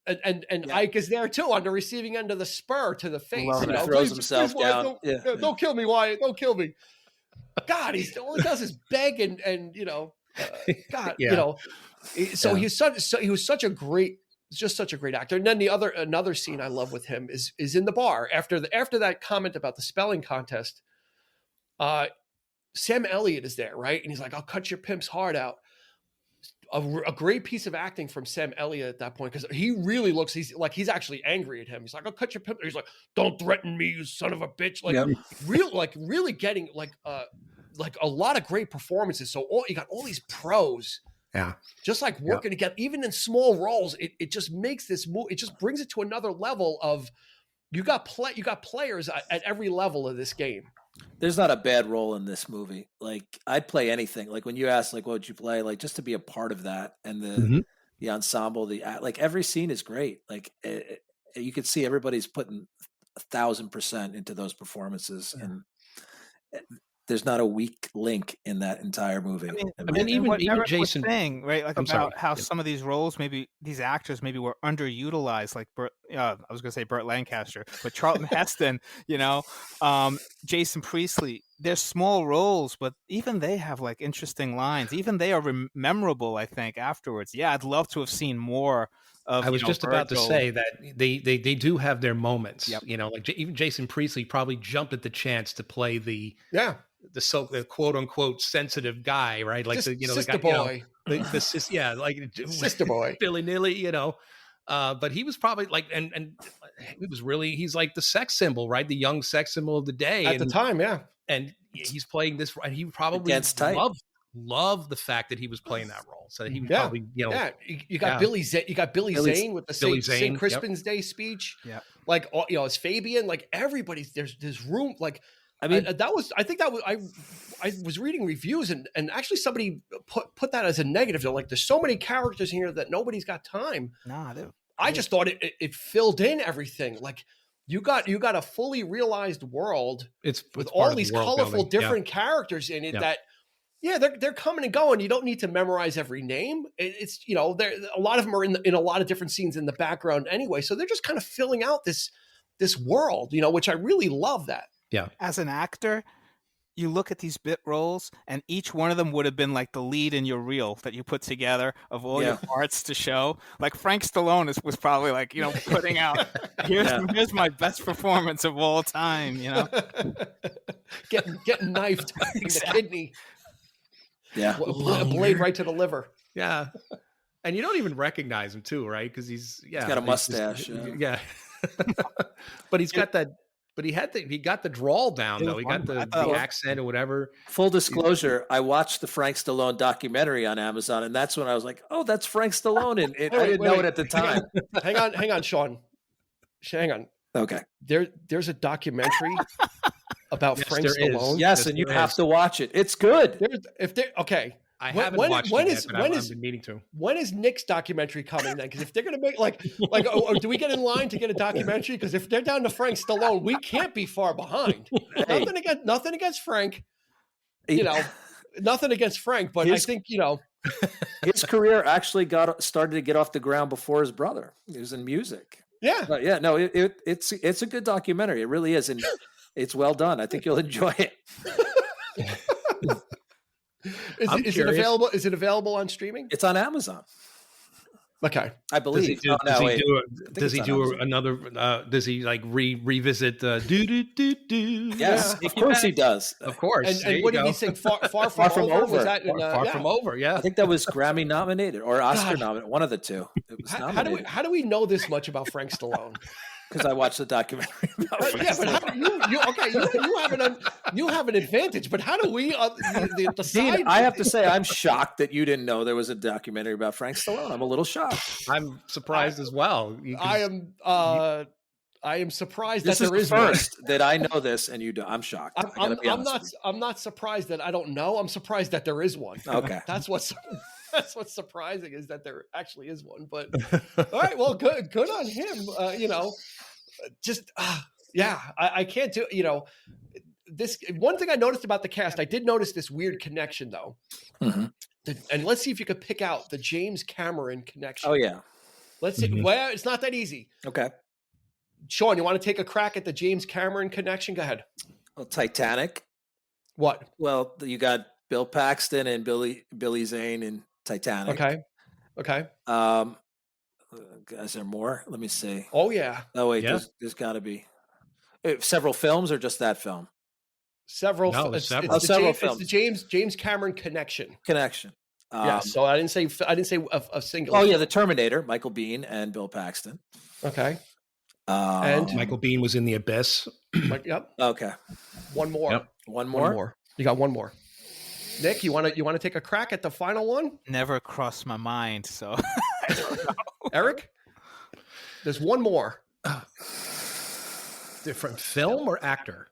And Ike is there too on the receiving end of the spur to the face. Throws himself down. Don't kill me, Wyatt. Don't kill me. God, all he does is beg and God, So he was such a great actor. And then another scene I love with him is in the bar after that comment about the spelling contest. Sam Elliott is there, right? And he's like, "I'll cut your pimp's heart out." A great piece of acting from Sam Elliott at that point, because he really looks, he's actually angry at him. He's like, "I'll cut your pimp." He's like, "Don't threaten me, you son of a bitch." Really getting a lot of great performances. So you got all these pros. Yeah. Just like working together, even in small roles, it just makes this move. It just brings it to another level of you got players at every level of this game. There's not a bad role in this movie. Like, I'd play anything. Like, when you ask, like, what would you play? Like, just to be a part of that, and the ensemble, like, every scene is great. Like, you could see everybody's putting 1,000% into those performances, and there's not a weak link in that entire movie. I mean, even Jason was saying, right, like about how some of these roles, maybe these actors maybe were underutilized, like I was going to say Burt Lancaster, but Charlton Heston, Jason Priestley. They're small roles, but even they have like interesting lines. Even they are memorable, I think, afterwards. Yeah, I'd love to have seen more of. I was just about to say that they do have their moments. Yep. Like even Jason Priestley probably jumped at the chance to play the quote unquote sensitive guy, right? Like sister boy, sister boy, Billy Nilly, but he was probably like, and he was really, he's like the sex symbol, right? The young sex symbol of the day at the time, yeah. And he's playing this, and he probably loved the fact that he was playing that role. So he was probably, you got Billy Zane with the St. Crispin's Day speech. Yeah, like it's Fabian. Like everybody's there's room. Like I was reading reviews and actually somebody put that as a negative. They're like, there's so many characters in here that nobody's got time. I just thought it filled in everything. Like you got a fully realized world with all these colorful different characters in it that they're coming and going. You don't need to memorize every name. It's a lot of them are in a lot of different scenes in the background anyway. So they're just kind of filling out this world, which I really love that. Yeah. As an actor, you look at these bit roles, and each one of them would have been like the lead in your reel that you put together of all your parts to show. Like Frank Stallone was probably like, putting out, here's my best performance of all time, Getting knifed in the kidney. Yeah. A blade right to the liver. Yeah. And you don't even recognize him too, right? Because he's got a mustache. But he's got that. But he got the drawl down though. He got the accent or whatever. Full disclosure, I watched the Frank Stallone documentary on Amazon, and that's when I was like, "Oh, that's Frank Stallone." And I didn't know it at the time. Hang on, Sean. Hang on. Okay. There's a documentary about Frank Stallone. Yes, and you have to watch it. It's good. Okay. I haven't watched it yet, but I've been meaning to. When is Nick's documentary coming then? Because if they're going to make do we get in line to get a documentary? Because if they're down to Frank Stallone, we can't be far behind. Hey. Nothing against Frank. Nothing against Frank, but I think his career actually started to get off the ground before his brother. He was in music. Yeah, but it's a good documentary. It really is, and it's well done. I think you'll enjoy it. Is it available? Is it available on streaming? It's on Amazon. Okay, I believe. Does he do another? Does he like revisit the do? Yes, of course he does. Of course. And what did he say? Far from over. Was that far from over? Yeah, I think that was Grammy nominated or Oscar nominated. One of the two. It was nominated. How do we know this much about Frank Stallone? Because I watched the documentary. But you have an advantage. But how do we decide? Dean, I have to say, I'm shocked that you didn't know there was a documentary about Frank Stallone. I'm a little shocked. I'm surprised as well. I am. I am surprised This that is there the is one. first that I know this, and you do. I'm shocked. I'm not surprised that I don't know. I'm surprised that there is one. Okay. That's what's surprising, is that there actually is one. But all right, well, good on him. I can't do. This one thing I noticed about the cast. I did notice this weird connection though. Mm-hmm. And let's see if you could pick out the James Cameron connection. Oh yeah. Let's see. Mhm. Well, it's not that easy. Okay. Sean, you want to take a crack at the James Cameron connection? Go ahead. Well, Titanic. What? Well, you got Bill Paxton and Billy Zane in Titanic. Okay. Is there more? Let me see. Oh yeah. Oh wait, Yeah. there's got to be several films or just that film. Several. No, It's several. the Films. It's the James Cameron connection. Connection. Yeah. So I didn't say a single. Oh yeah, The Terminator, Michael Biehn and Bill Paxton. Okay. And Michael Biehn was in The Abyss. Yep. Okay. One more. Yep. One more. You got one more. Nick, you want to take a crack at the final one? Never crossed my mind. So, Eric, there's one more. Different film or actor?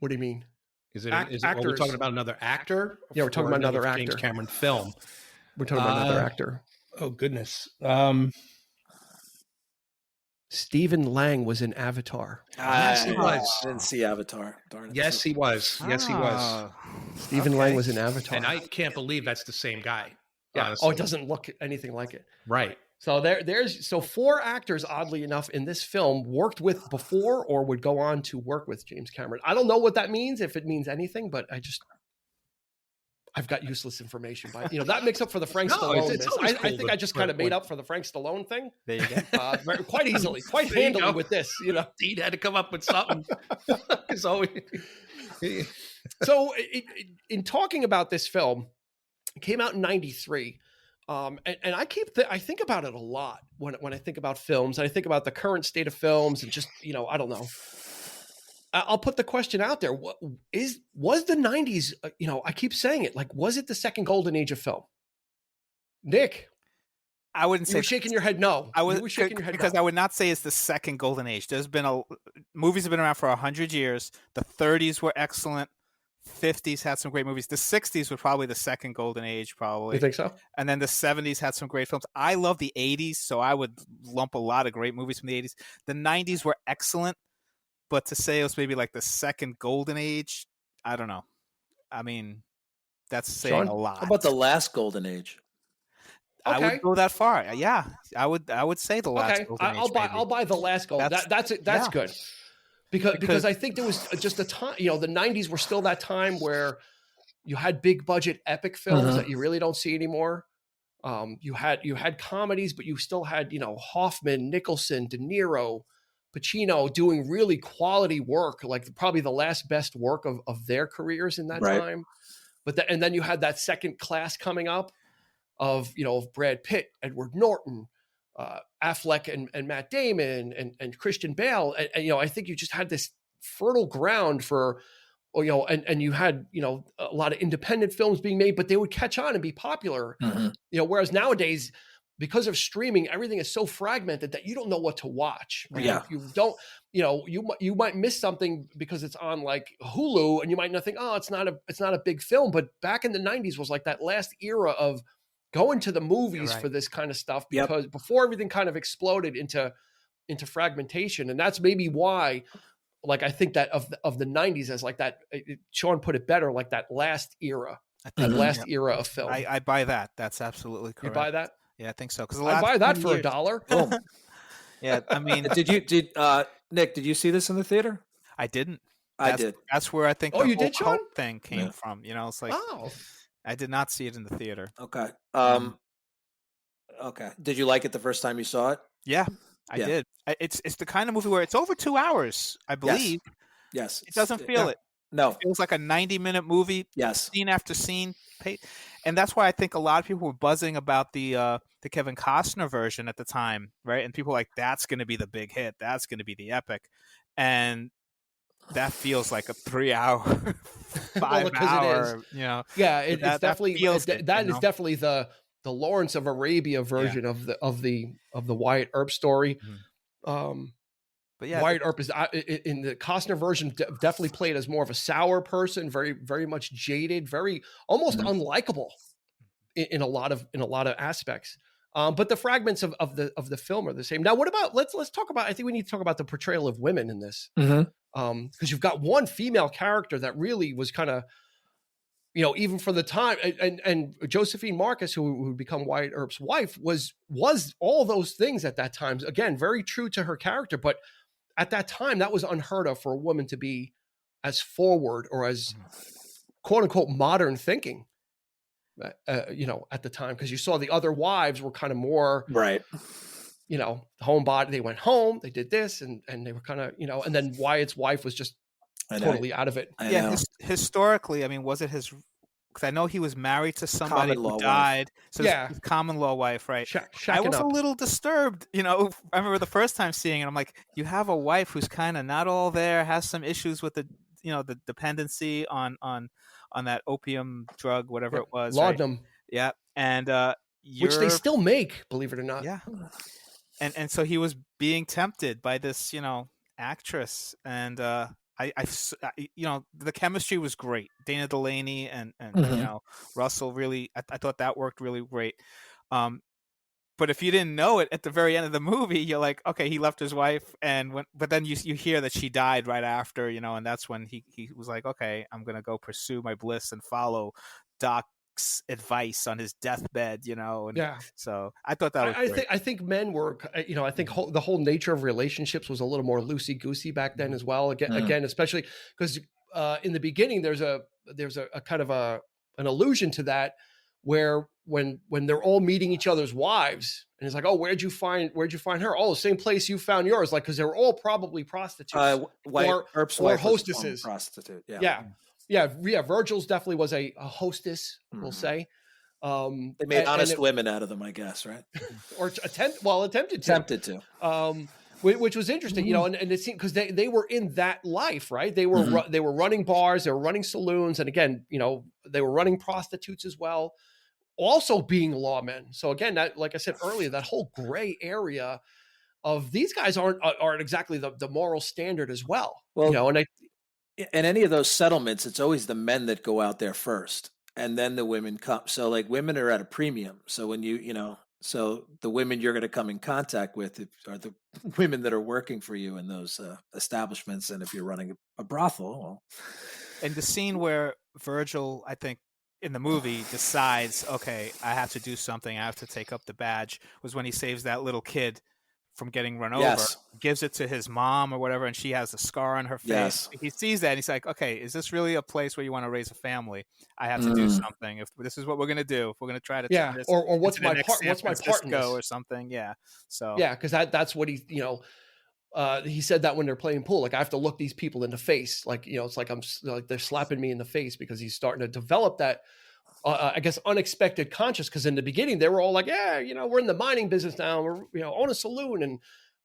What do you mean? Is it? Are we Actors. talking about another actor? Yeah, we're talking Or about another James actor. Cameron film. We're talking about another actor. Oh goodness. Stephen Lang was in Avatar. Yes, he was. I didn't see Avatar. Darn it. Yes, he was. Yes, he was. Ah, Stephen Lang was in Avatar. And I can't believe that's the same guy. Yeah. honestly. Oh, it doesn't look anything like it. Right. So there's four actors, oddly enough, in this film worked with before or would go on to work with James Cameron. I don't know what that means, if it means anything, but I've got useless information. But that makes up for the Frank No, Stallone. it's miss. always I cool think to- I just kind of made up for the Frank Stallone thing there you go. quite easily, quite There you handily go. with this. Dean had to come up with something. So, So in talking about this film, it came out in '93. And I I think about it a lot when I think about films. And I think about the current state of films and just, I don't know. I'll put the question out there. Was the '90s, I keep saying it, like, was it the second golden age of film? Nick, I wouldn't you say were shaking your head no. I was You were shaking your head because no. I would not say it's the second golden age. There's been movies have been around for 100 years. The 30s were excellent. 50s had some great movies. The 60s were probably the second golden age, probably. You think so? And then the 70s had some great films. I love the 80s, so I would lump a lot of great movies from the 80s. The 90s were excellent, but to say it was maybe like the second golden age, I don't know. I mean, that's saying Sean? a lot. How about the last golden age? I Okay. would go that far. Yeah, I would say the last Okay, golden age. I'll buy the last gold. That's yeah. good. Because I think there was just a time, the '90s were still that time where you had big budget epic films that you really don't see anymore. You had comedies, but you still had, Hoffman, Nicholson, De Niro, Pacino doing really quality work, like probably the last best work of their careers in that Right. time. And then you had that second class coming up of Brad Pitt, Edward Norton, Affleck and Matt Damon and Christian Bale. And I think you just had this fertile ground for, and you had, a lot of independent films being made, but they would catch on and be popular. Whereas nowadays, because of streaming, everything is so fragmented that you don't know what to watch. Right? Yeah. You don't, you might miss something because it's on like Hulu and you might not think, oh, it's not a big film. But back in the '90s was like that last era of going to the movies for this kind of stuff, because before everything kind of exploded into fragmentation. And that's maybe why, like, I think that of the '90s as like that, Sean put it better, like that last era, era of film. I buy that. That's absolutely correct. You buy that? Yeah, I think so. Because I buy that for $1. Boom. Yeah, I mean, Nick, did you see this in the theater? I didn't. I did. That's where I think Oh, the you whole did, Sean? cult thing came from. It's like Oh, I did not see it in the theater. Okay. Okay. Did you like it the first time you saw it? Yeah, I Yeah. did. It's the kind of movie where it's over 2 hours, I believe. Yes. It doesn't feel it. No. It feels like a 90-minute movie, Yes. scene after scene. And that's why I think a lot of people were buzzing about the Kevin Costner version at the time, right? And people were like, that's going to be the big hit. That's going to be the epic. And that feels like a 3-hour, 5-hour, yeah. that It's definitely feels it, that is definitely the Lawrence of Arabia version of the Wyatt Earp story. But yeah, Wyatt Earp is in the Costner version definitely played as more of a sour person, very, very much jaded, very almost unlikable in a lot of aspects. But the fragments of the film are the same. Now, what about let's talk about? I think we need to talk about the portrayal of women in this, because you've got one female character that really was kind of, even for the time, and Josephine Marcus, who would become Wyatt Earp's wife, was all those things at that time. Again, very true to her character, but at that time, that was unheard of for a woman to be as forward or as quote unquote modern thinking, at the time, because you saw the other wives were kind of more right. Homebody. They went home, they did this, and they were kind of, and then Wyatt's wife was just totally out of it. Historically, I mean, was it his? Because I know he was married to somebody who died. So his common law wife, right? I was a little disturbed. I remember the first time seeing it. I'm like, you have a wife who's kind of not all there, has some issues with the dependency on that opium drug, whatever it was, laudanum. Right? Yeah, and which they still make, believe it or not. Yeah, and so he was being tempted by this, actress, and the chemistry was great. Dana Delaney and Russell, really, I thought that worked really great. But if you didn't know it at the very end of the movie, you're like, okay, he left his wife, but then you hear that she died right after, and that's when he was like, okay, I'm gonna go pursue my bliss and follow Doc's advice on his deathbed, So I thought that was great. I think men were, I think the whole nature of relationships was a little more loosey goosey back then as well. Again, especially because in the beginning there's a kind of an allusion to that, where when they're all meeting each other's wives, and it's like, oh, where'd you find her? Oh, same place you found yours, like, because they were all probably prostitutes or hostesses. Prostitute, yeah. Virgil's definitely was a hostess, we'll say. They made honest women out of them, I guess, right? Or attempted to. Which was interesting, and it seemed because they were in that life, right? They were they were running bars, they were running saloons, and again, they were running prostitutes as well, also being lawmen. So again, that, like I said earlier, that whole gray area of these guys aren't exactly the moral standard as well. And in any of those settlements, it's always the men that go out there first, and then the women come. So like women are at a premium. So when so the women you're going to come in contact with are the women that are working for you in those establishments. And if you're running a brothel, well. And the scene where Virgil, I think, in the movie decides, okay, I have to do something, I have to take up the badge, was when he saves that little kid from getting run over, gives it to his mom or whatever, and she has a scar on her face. Yes. He sees that and he's like, okay, is this really a place where you want to raise a family? I have to do something. If this is what we're going to do, if we're going to try to turn this or what's my part in this? Or something. Yeah. So because that's what he he said that when they're playing pool, like, I have to look these people in the face, like, it's like they're slapping me in the face, because he's starting to develop that I guess unexpected conscious, because in the beginning they were all like, we're in the mining business now, we're own a saloon and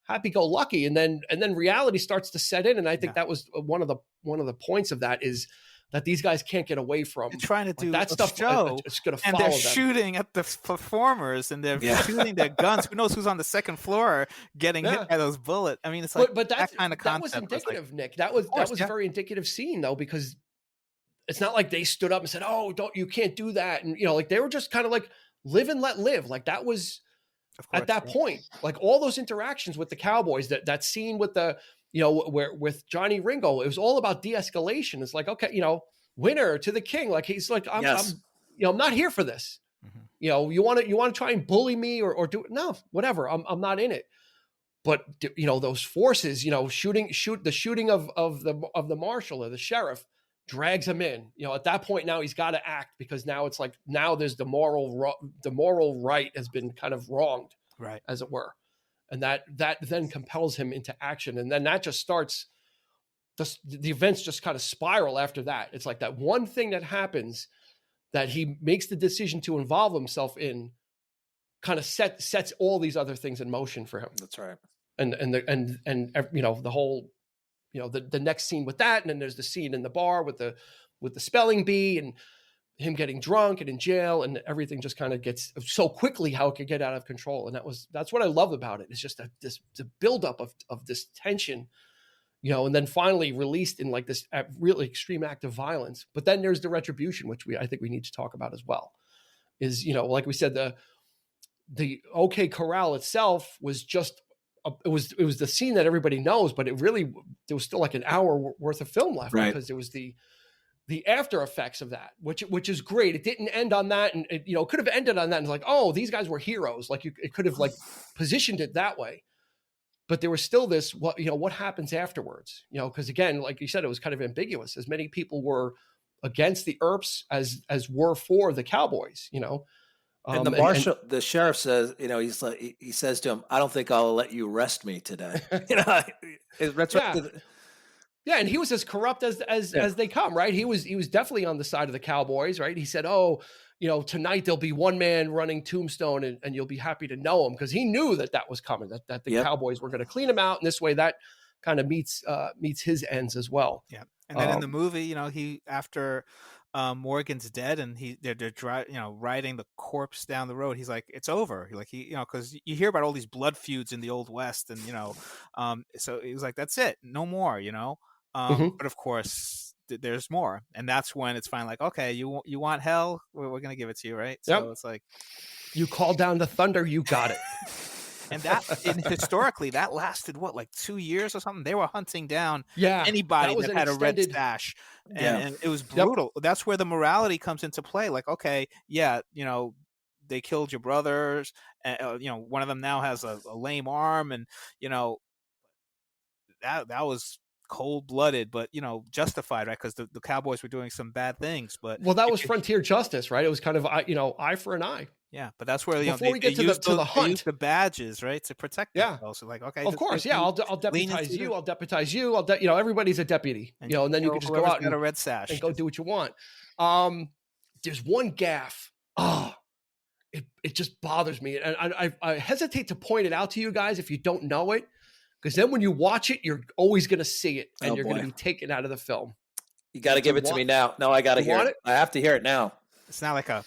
happy go lucky, and then reality starts to set in, and I think that was one of the points of that, is that these guys can't get away from. They're trying to do that stuff. It's going to follow and they're them. Shooting at the performers, and they're shooting their guns. Who knows who's on the second floor getting hit by those bullets? I mean, it's like, but that kind of concept. That was indicative, Nick. That was a very indicative scene, though, because it's not like they stood up and said, "Oh, you can't do that," and like they were just kind of like, live and let live. Like that was at that point, like all those interactions with the Cowboys, that scene with the where with Johnny Ringo, it was all about de-escalation. It's like, okay, winner to the king. Like he's like, I'm not here for this. Mm-hmm. You want to try and bully me or do it? No, whatever. I'm not in it. But those forces, the shooting of the marshal or the sheriff drags him in. At that point now he's got to act, because now it's like, now there's the moral right has been kind of wronged, right, as it were. And that then compels him into action. And then that just starts, the events just kind of spiral after that. It's like that one thing that happens that he makes the decision to involve himself in kind of sets all these other things in motion for him. That's right. And the whole, the next scene with that. And then there's the scene in the bar with the spelling bee. And him getting drunk and in jail, and everything just kind of gets so quickly how it could get out of control. And that's what I love about it. It's just this buildup of this tension, and then finally released in like this really extreme act of violence. But then there's the retribution, which I think we need to talk about as well. Is, like we said, the OK Corral itself was just it was the scene that everybody knows, but there was still like an hour worth of film left, right? Because there was the after effects of that, which is great. It didn't end on that, and it could have ended on that, and like, oh, these guys were heroes. Like it could have like positioned it that way, but there was still this what happens afterwards. Because again, like you said, it was kind of ambiguous. As many people were against the Earps as were for the Cowboys. And the marshal, the sheriff says, he's like, he says to him, "I don't think I'll let you arrest me today." That's right. Yeah, and he was as corrupt as they come, right? He was definitely on the side of the Cowboys, right? He said, "Oh, tonight there'll be one man running Tombstone, and you'll be happy to know him," because he knew that was coming, that the Cowboys were going to clean him out, and this way that kind of meets his ends as well. Yeah, and then in the movie, he after Morgan's dead and they're riding the corpse down the road, he's like, it's over. Because you hear about all these blood feuds in the Old West, and so he was like, that's it, no more. But of course there's more, and that's when it's finally like, okay, you want hell, we're gonna give it to you, right? So it's like, you call down the thunder, you got it. And historically, that lasted like 2 years or something. They were hunting down anybody that had a red stash, and it was brutal. Yep. That's where the morality comes into play. Like, okay, they killed your brothers, and one of them now has a lame arm, and that was cold-blooded, but justified, right? Because the Cowboys were doing some bad things. But that was frontier justice, right? It was kind of eye for an eye. Yeah, but that's where before we get to the hunt, they use the badges, right, to protect themselves. So like, okay, of course, I'll deputize you. I'll deputize you. Everybody's a deputy, and then you can just go out and a red sash and go do what you want. There's one gaffe. It just bothers me, and I hesitate to point it out to you guys if you don't know it, because then when you watch it, you're always going to see it, and you're going to be taken out of the film. You got to give it to me now. No, I got to hear it. I have to hear it now. It's not like a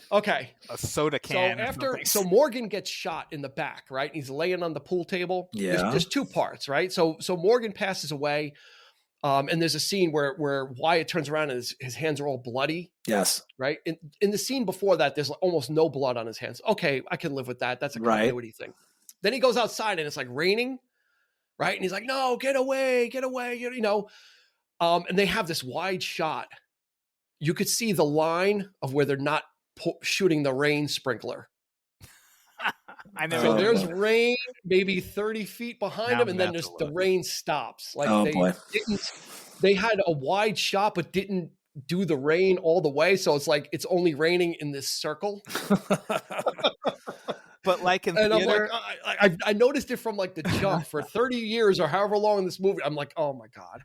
soda can. So Morgan gets shot in the back, right? And he's laying on the pool table. Yeah. There's two parts, right? So Morgan passes away, and there's a scene where Wyatt turns around and his hands are all bloody. Yes. Right. In the scene before that, there's almost no blood on his hands. Okay, I can live with that. That's a continuity thing. Then he goes outside and it's like raining, right? And he's like, "No, get away, get away!" And they have this wide shot. You could see the line of where they're not shooting the rain sprinkler. I know. So there's rain maybe 30 feet behind them, and then just the rain stops. Like they had a wide shot, but didn't do the rain all the way. So it's like it's only raining in this circle. But like in and theater, I'm like, I noticed it from like the jump for 30 years or however long in this movie. I'm like, oh my God.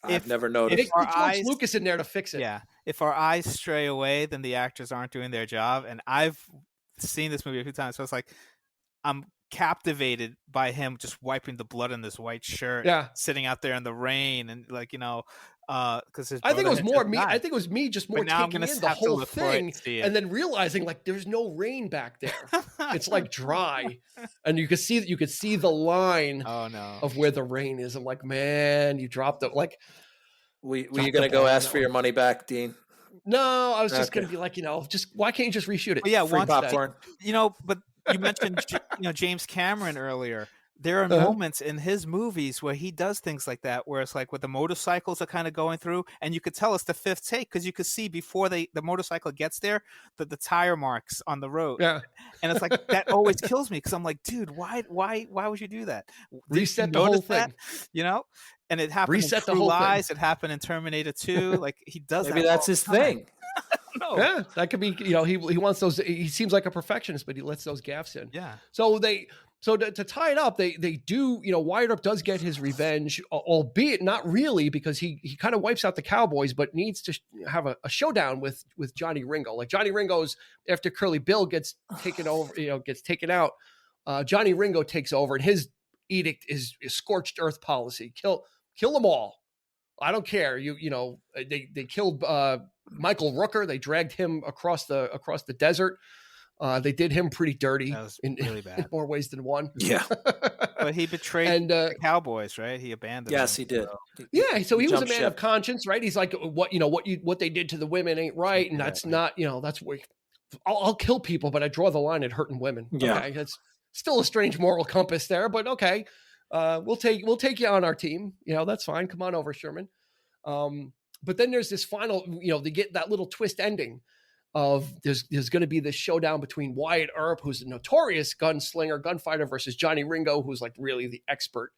I've never noticed. If our eyes, Lucas in there to fix it. Yeah. If our eyes stray away, then the actors aren't doing their job. And I've seen this movie a few times. So it's like, I'm captivated by him just wiping the blood on this white shirt, sitting out there in the rain. And like, because I think it was more me. I think it was me just more taking in the whole thing and then realizing like there's no rain back there. It's like dry, and you could see the line of where the rain is. I'm like, man, you dropped it. Like, were you gonna go ask for your money back, Dean? No, I was just gonna be like, just why can't you just reshoot it? Well, yeah, free popcorn. But you mentioned James Cameron earlier. There are moments in his movies where he does things like that, where it's like with the motorcycles are kind of going through, and you could tell it's the fifth take because you could see before the motorcycle gets there the tire marks on the road. Yeah, and it's like that always kills me because I'm like, dude, why would you do that? Reset the whole thing, And it happened in True Lies. It happened in Terminator 2. Like he does. Maybe that's his thing. No. Yeah, that could be. He wants those. He seems like a perfectionist, but he lets those gaffes in. Yeah. So to tie it up, they do. Wyatt Earp does get his revenge, albeit not really, because he kind of wipes out the Cowboys, but needs to have a showdown with Johnny Ringo. Like Johnny Ringo's after Curly Bill gets taken over, gets taken out. Johnny Ringo takes over, and his edict is scorched earth policy: kill them all. I don't care. They killed Michael Rooker, they dragged him across the desert. They did him pretty dirty. That was really bad. In more ways than one. Yeah. But he betrayed the Cowboys, right? He abandoned Yes, them. he did. Yeah, so he was a man ship. of conscience, right? He's like, what they did to the women ain't right, and that's not, that's where I'll kill people, but I draw the line at hurting women. Yeah, okay, that's still a strange moral compass there, but okay, we'll take you on our team. That's fine. Come on over, Sherman. But then there's this final, they get that little twist ending of there's going to be this showdown between Wyatt Earp, who's a notorious gunfighter, versus Johnny Ringo, who's like really the expert.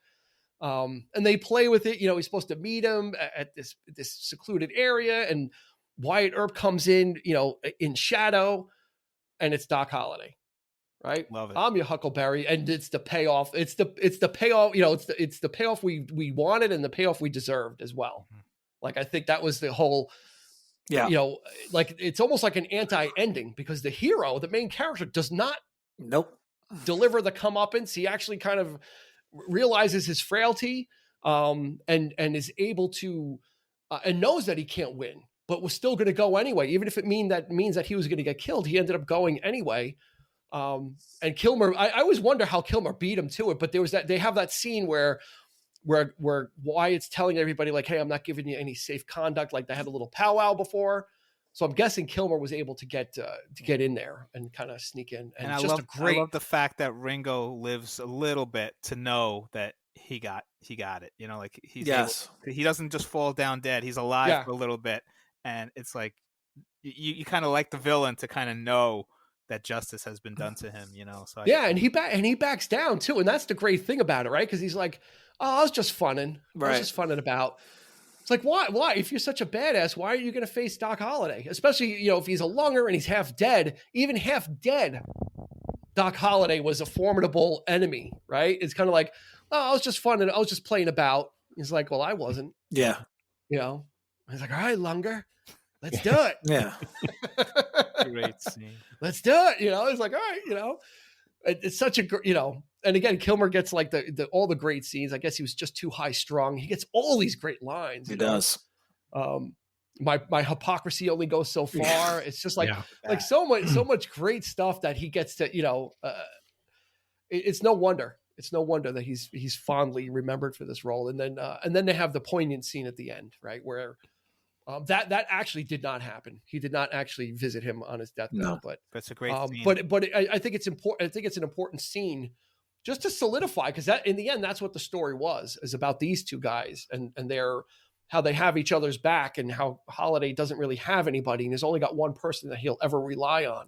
And they play with it. He's supposed to meet him at this secluded area, and Wyatt Earp comes in, in shadow, and it's Doc Holliday, right? Love it. I'm your Huckleberry, and it's the payoff. It's the payoff. It's the payoff we wanted and the payoff we deserved as well. Mm-hmm. Like, I think that was the whole. Yeah. Like it's almost like an anti-ending, because the hero, the main character, does not deliver the comeuppance. He actually kind of realizes his frailty, and is able to, and knows that he can't win, but was still going to go anyway, even if it means that he was going to get killed. He ended up going anyway. And Kilmer, I always wonder how Kilmer beat him to it, but they have that scene where Wyatt's telling everybody like, hey, I'm not giving you any safe conduct. Like, they had a little powwow before. So I'm guessing Kilmer was able to get in there and kind of sneak in. And I love the fact that Ringo lives a little bit to know that he got it. Like he doesn't just fall down dead. He's alive for a little bit. And it's like, you kind of like the villain to kind of know that justice has been done to him, So and he backs down too. And that's the great thing about it, right? Because he's like, oh, I was just funning. Right. I was just funning about. It's like, why? If you're such a badass, why are you going to face Doc Holliday? Especially, if he's a lunger and he's half dead, even half dead, Doc Holliday was a formidable enemy, right? It's kind of like, oh, I was just funning. I was just playing about. He's like, well, I wasn't. Yeah. He's like, all right, lunger, let's do it. Yeah. Great scene. Let's do it. It's like, all right, it's such a, and again, Kilmer gets like all the great scenes. I guess he was just too high strung. He gets all these great lines. He does. My hypocrisy only goes so far. It's just like so much great stuff that he gets to, it's no wonder. It's no wonder that he's fondly remembered for this role. And then they have the poignant scene at the end, right? Where that actually did not happen. He did not actually visit him on his deathbed, but that's a great scene. But I think it's important. I think it's an important scene just to solidify, because that in the end, that's what the story is about these two guys and how they have each other's back, and how Holliday doesn't really have anybody, and he's only got one person that he'll ever rely on.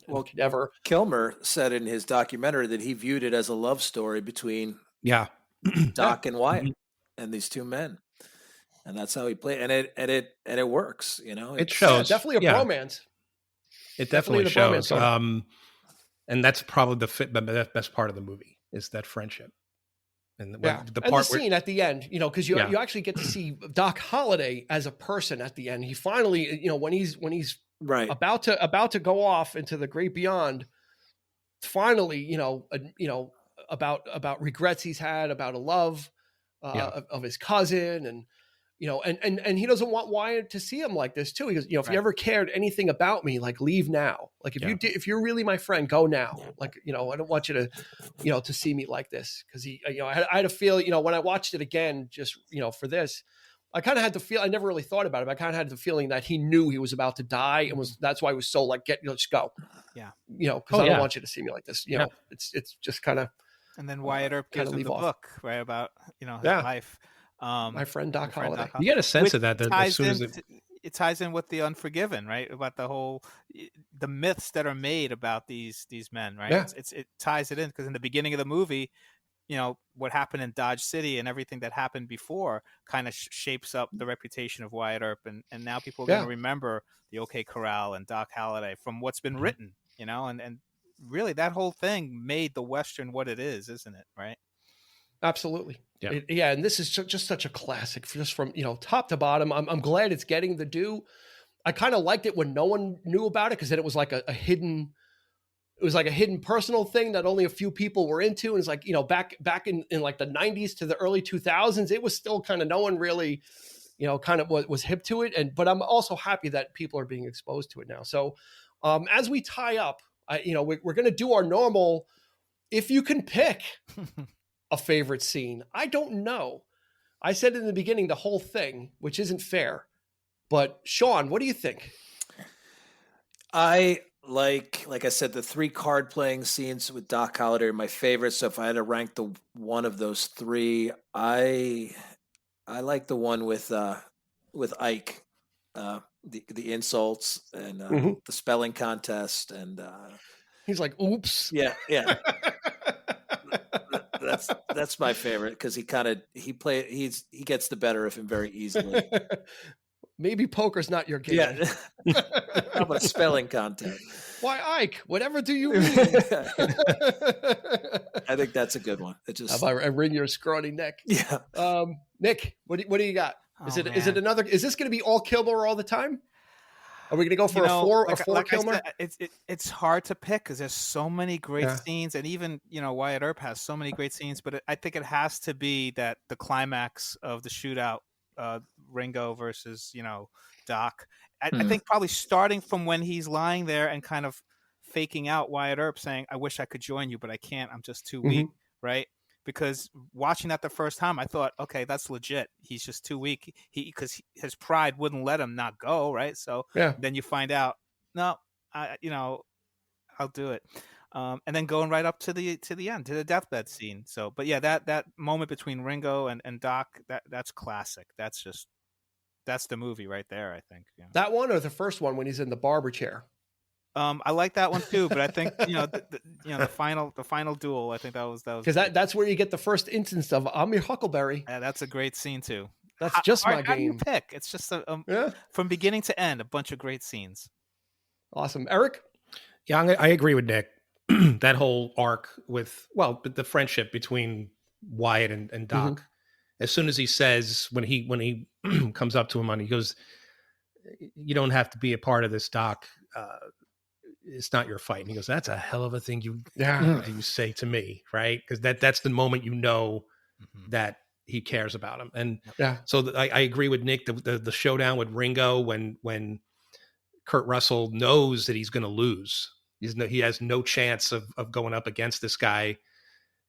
Kilmer said in his documentary that he viewed it as a love story between Doc and Wyatt and these two men. And that's how he played, and it works, It shows definitely a bromance. It definitely shows, and that's probably the best part of the movie is that friendship, and the scene at the end, because you actually get to see Doc Holliday as a person at the end. He finally, when he's right about to go off into the great beyond, finally, about regrets he's had, about a love of his cousin, and. And he doesn't want Wyatt to see him like this too. He goes, if you ever cared anything about me, like, leave now. Like, if you're really my friend, go now. Like, I don't want you to, to see me like this. Cause I had a feel, when I watched it again, just, for this, I kind of had the feel, I never really thought about it, but I kind of had the feeling that he knew he was about to die, and that's why he was so like, let's go. Yeah. Cause I don't want you to see me like this. It's just kind of. And then Wyatt Earp gives him the book, right? About, his life. My friend Doc Holliday. You get a sense of that as soon as it ties in with the Unforgiven, right? About the myths that are made about these men, right? Yeah. It ties it in, because in the beginning of the movie, what happened in Dodge City and everything that happened before kind of shapes up the reputation of Wyatt Earp, and now people are going to remember the OK Corral and Doc Holliday from what's been written, and really that whole thing made the Western what it is, isn't it? Right. Absolutely. Yeah. And this is just such a classic, just from, top to bottom. I'm glad it's getting the due. I kind of liked it when no one knew about it, because then it was like a hidden personal thing that only a few people were into. And it's like, back in like the 90s to the early 2000s, it was still kind of no one really kind of was hip to it. But I'm also happy that people are being exposed to it now. So as we tie up, we're going to do our normal, if you can pick a favorite scene. I don't know. I said in the beginning, the whole thing, which isn't fair, but Sean, what do you think? I like I said, the 3 card playing scenes with Doc Holliday are my favorite. So if I had to rank the one of those 3, I like the one with Ike, the insults and the spelling contest, and he's like, "Oops." Yeah. That's my favorite because he gets the better of him very easily. Maybe poker's not your game. Yeah. How about a spelling contest? Why, Ike? Whatever do you mean? I think that's a good one. It just how about I wring your scrawny neck? Yeah. Nick, what do you got? Is it another? Is this going to be all Kilmer all the time? Are we going to go for a four Kilmer? It's hard to pick because there's so many great scenes, and even Wyatt Earp has so many great scenes. But I think it has to be that the climax of the shootout, Ringo versus Doc. I think probably starting from when he's lying there and kind of faking out Wyatt Earp saying, "I wish I could join you, but I can't. I'm just too weak." Right? Because watching that the first time, I thought, okay, that's legit. He's just too weak. Because his pride wouldn't let him not go, right? So then you find out, no, I'll do it. And then going right up to the end, to the deathbed scene. So, but yeah, that moment between Ringo and Doc, that's classic. That's the movie right there, I think. Yeah. That one or the first one when he's in the barber chair? I like that one too, but I think the final duel. I think that was because that's where you get the first instance of I'm your Huckleberry. Yeah, that's a great scene too. That's just my game. How do you pick? It's just from beginning to end, a bunch of great scenes. Awesome, Eric. Yeah, I agree with Nick. That whole arc with the friendship between Wyatt and Doc. As soon as he says when he comes up to him and he goes, "You don't have to be a part of this, Doc. It's not your fight." And he goes, "That's a hell of a thing you say to me," right? Because that's the moment that he cares about him. And so I agree with Nick. The showdown with Ringo when Kurt Russell knows that he's going to lose. He has no chance of going up against this guy,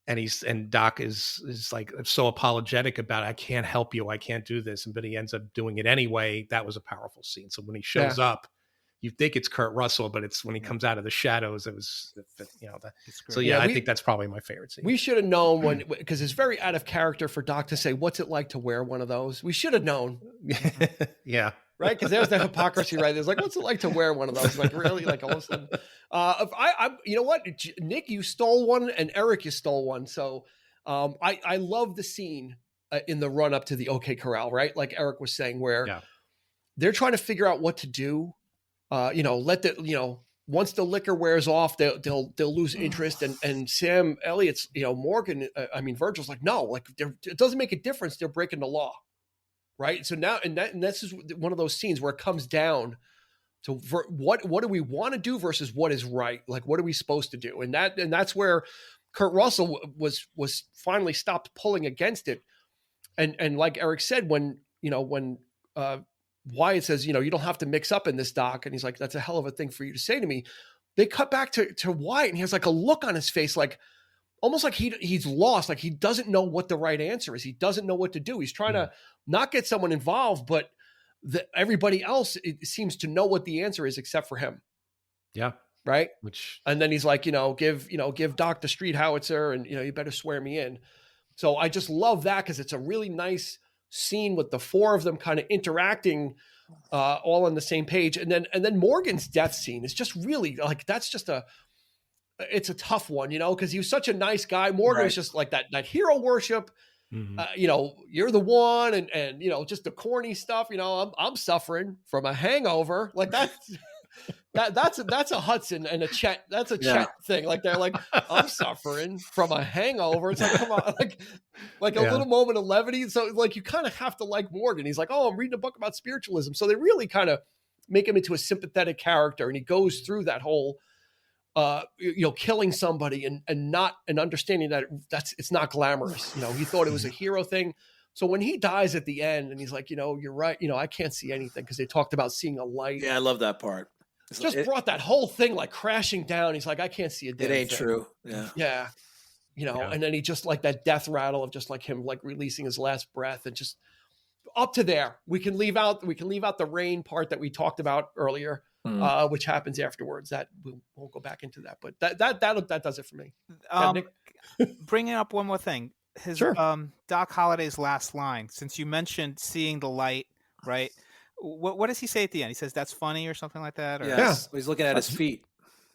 and Doc is like so apologetic about it. I can't help you. I can't do this, but he ends up doing it anyway. That was a powerful scene. So when he shows up, you think it's Kurt Russell, but it's when he comes out of the shadows. It was, so I think that's probably my favorite scene. We should have known because it's very out of character for Doc to say, "What's it like to wear one of those?" We should have known. Yeah. Right. Because there's the hypocrisy, right? There's like, what's it like to wear one of those? Like really, like all of a sudden, if I you know what, Nick, you stole one, and Eric, you stole one. So I love the scene in the run up to the OK Corral, right? Like Eric was saying, where they're trying to figure out what to do. Once the liquor wears off, they'll lose interest. And Sam Elliott's, Morgan, Virgil's like, no, like it doesn't make a difference. They're breaking the law. Right. So now, and this is one of those scenes where it comes down to what do we want to do versus what is right? Like, what are we supposed to do? And that's where Kurt Russell was finally stopped pulling against it. And like Eric said, when Wyatt says, you don't have to mix up in this, Doc. And he's like, that's a hell of a thing for you to say to me. They cut back to Wyatt, and he has like a look on his face, like almost like he's lost. Like he doesn't know what the right answer is. He doesn't know what to do. He's trying to not get someone involved, but everybody else, it seems to know what the answer is except for him. Yeah. Right. And then he's like, give Doc the street howitzer, and, you better swear me in. So I just love that because it's a really nice scene with the 4 of them kind of interacting all on the same page. And then Morgan's death scene is just really like, that's just it's a tough one, because he was such a nice guy. Morgan was just like that hero worship, you're the one. And just the corny stuff, I'm suffering from a hangover. Like that's a Hudson and a Chet. That's a Chet thing. Like they're like, I'm suffering from a hangover. It's like, come on, like a little moment of levity. So like, you kind of have to like Morgan. He's like, oh, I'm reading a book about spiritualism. So they really kind of make him into a sympathetic character. And he goes through that whole, killing somebody and understanding that it's not glamorous. He thought it was a hero thing. So when he dies at the end and he's like, you're right, I can't see anything, because they talked about seeing a light. Yeah, I love that part. It brought that whole thing like crashing down. He's like, I can't see a damn thing. It ain't true. Yeah. Yeah. And then he just like that death rattle of just like him like releasing his last breath, and just up to there. We can leave out the rain part that we talked about earlier, which happens afterwards. That we won't go back into that, but that does it for me. Bringing up one more thing. Sure. Doc Holliday's last line, since you mentioned seeing the light, right? What does he say at the end? He says, "That's funny," or something like that? Or? Yeah. He's looking at his feet.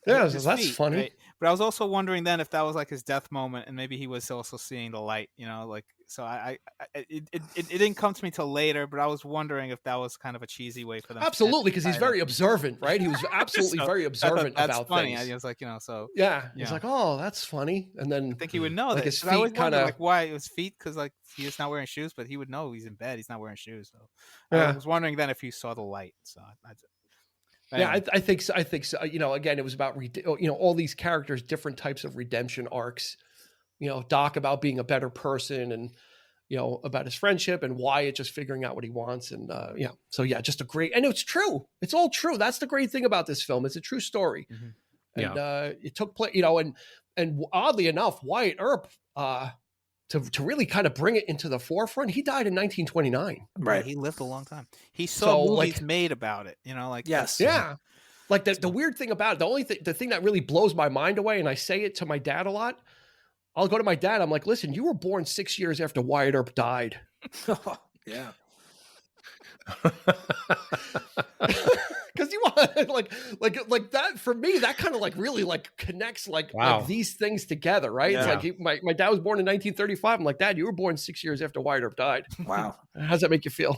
Yeah, that's funny. Right? But I was also wondering then if that was like his death moment, and maybe he was also seeing the light, so it didn't come to me till later, but I was wondering if that was kind of a cheesy way for them. Absolutely, because he's very observant, right? He was absolutely very observant about funny. things. I was like, so yeah, he's like, oh, that's funny, and then I think he would know that. His feet kind of like why his feet, because like he is not wearing shoes, but he would know he's in bed. He's not wearing shoes, so I was wondering then if he saw the light. So yeah, I think so. Again, it was about all these characters, different types of redemption arcs. Doc about being a better person, and about his friendship, and Wyatt just figuring out what he wants, and So yeah, just a great, and it's true. It's all true. That's the great thing about this film. It's a true story, and it took place. And oddly enough, Wyatt Earp, to really kind of bring it into the forefront, he died in 1929. Right. He lived a long time. He saw movies made about it, yes. Yeah. Like the weird thing about it, the thing that really blows my mind away, and I say it to my dad a lot, I'll go to my dad, I'm like, listen, you were born 6 years after Wyatt Earp died. Yeah. Because you want like that, for me, that kind of like really like connects like these things together, right? Yeah. It's like my dad was born in 1935. I'm like, Dad, you were born 6 years after Wyatt Earp died. Wow. How does that make you feel?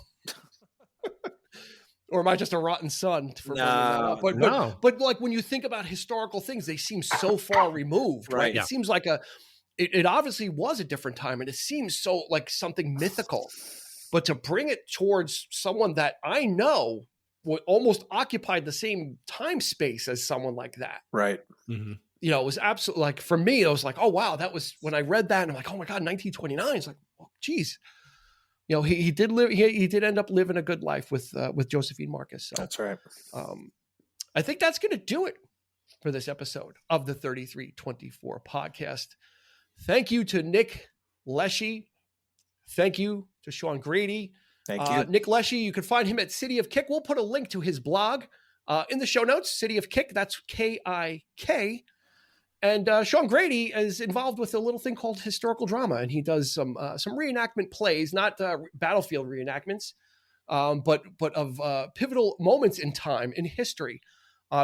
Or am I just a rotten son for bringing that up? But like when you think about historical things, they seem so far removed, right? Yeah. It seems like it obviously was a different time, and it seems so like something mythical. But to bring it towards someone that I know almost occupied the same time space as someone like that. Right. Mm-hmm. It was absolutely like, for me, it was like, oh, wow. That was when I read that and I'm like, oh my God, 1929. It's like, oh, geez. He did live, he did end up living a good life with Josephine Marcus. So that's right. I think that's going to do it for this episode of the 3324 podcast. Thank you to Nick Leshi. Thank you to Sean Grady. Thank you. Nick Leshi, you can find him at City of Kick. We'll put a link to his blog in the show notes, City of Kick. That's K-I-K. And Sean Grady is involved with a little thing called historical drama, and he does some reenactment plays, not battlefield reenactments, but of pivotal moments in time in history,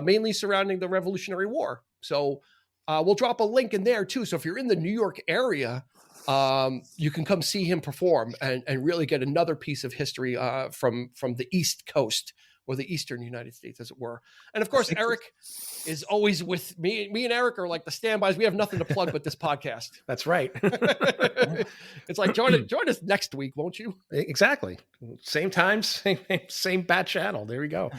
mainly surrounding the Revolutionary War. So we'll drop a link in there too. So if you're in the New York area, you can come see him perform and really get another piece of history from the East Coast, or the Eastern United States, as it were. And of course, Eric is always with me. Me and Eric are like the standbys. We have nothing to plug but this podcast. That's right. It's like, join us next week, won't you? Exactly. Same time, same bat channel. There we go.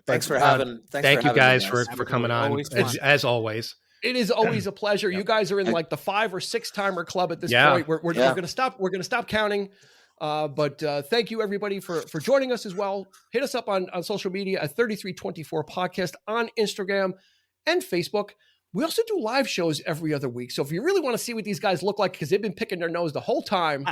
Thanks for having. Thank you guys for coming on. As always. It is always a pleasure. You guys are in like the 5 or 6 timer club at this point. We're going to stop. We're going to stop counting. But thank you everybody for joining us as well. Hit us up on social media at 3324 podcast on Instagram and Facebook. We also do live shows every other week. So if you really want to see what these guys look like, because they've been picking their nose the whole time,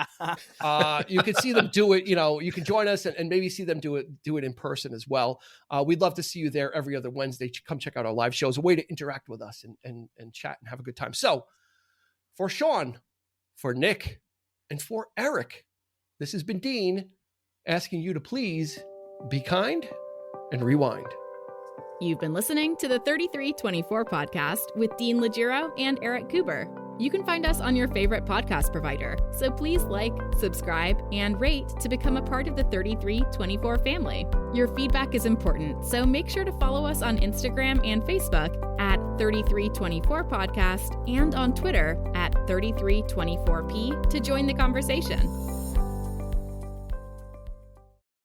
you can see them do it. You can join us and maybe see them do it in person as well. We'd love to see you there every other Wednesday. Come check out our live shows, a way to interact with us and chat and have a good time. So for Sean, for Nick, and for Eric, this has been Dean asking you to please be kind and rewind. You've been listening to the 3324 podcast with Dean Legiro and Eric Kuber. You can find us on your favorite podcast provider, so please like, subscribe, and rate to become a part of the 3324 family. Your feedback is important, so make sure to follow us on Instagram and Facebook at 3324 podcast and on Twitter at 3324p to join the conversation.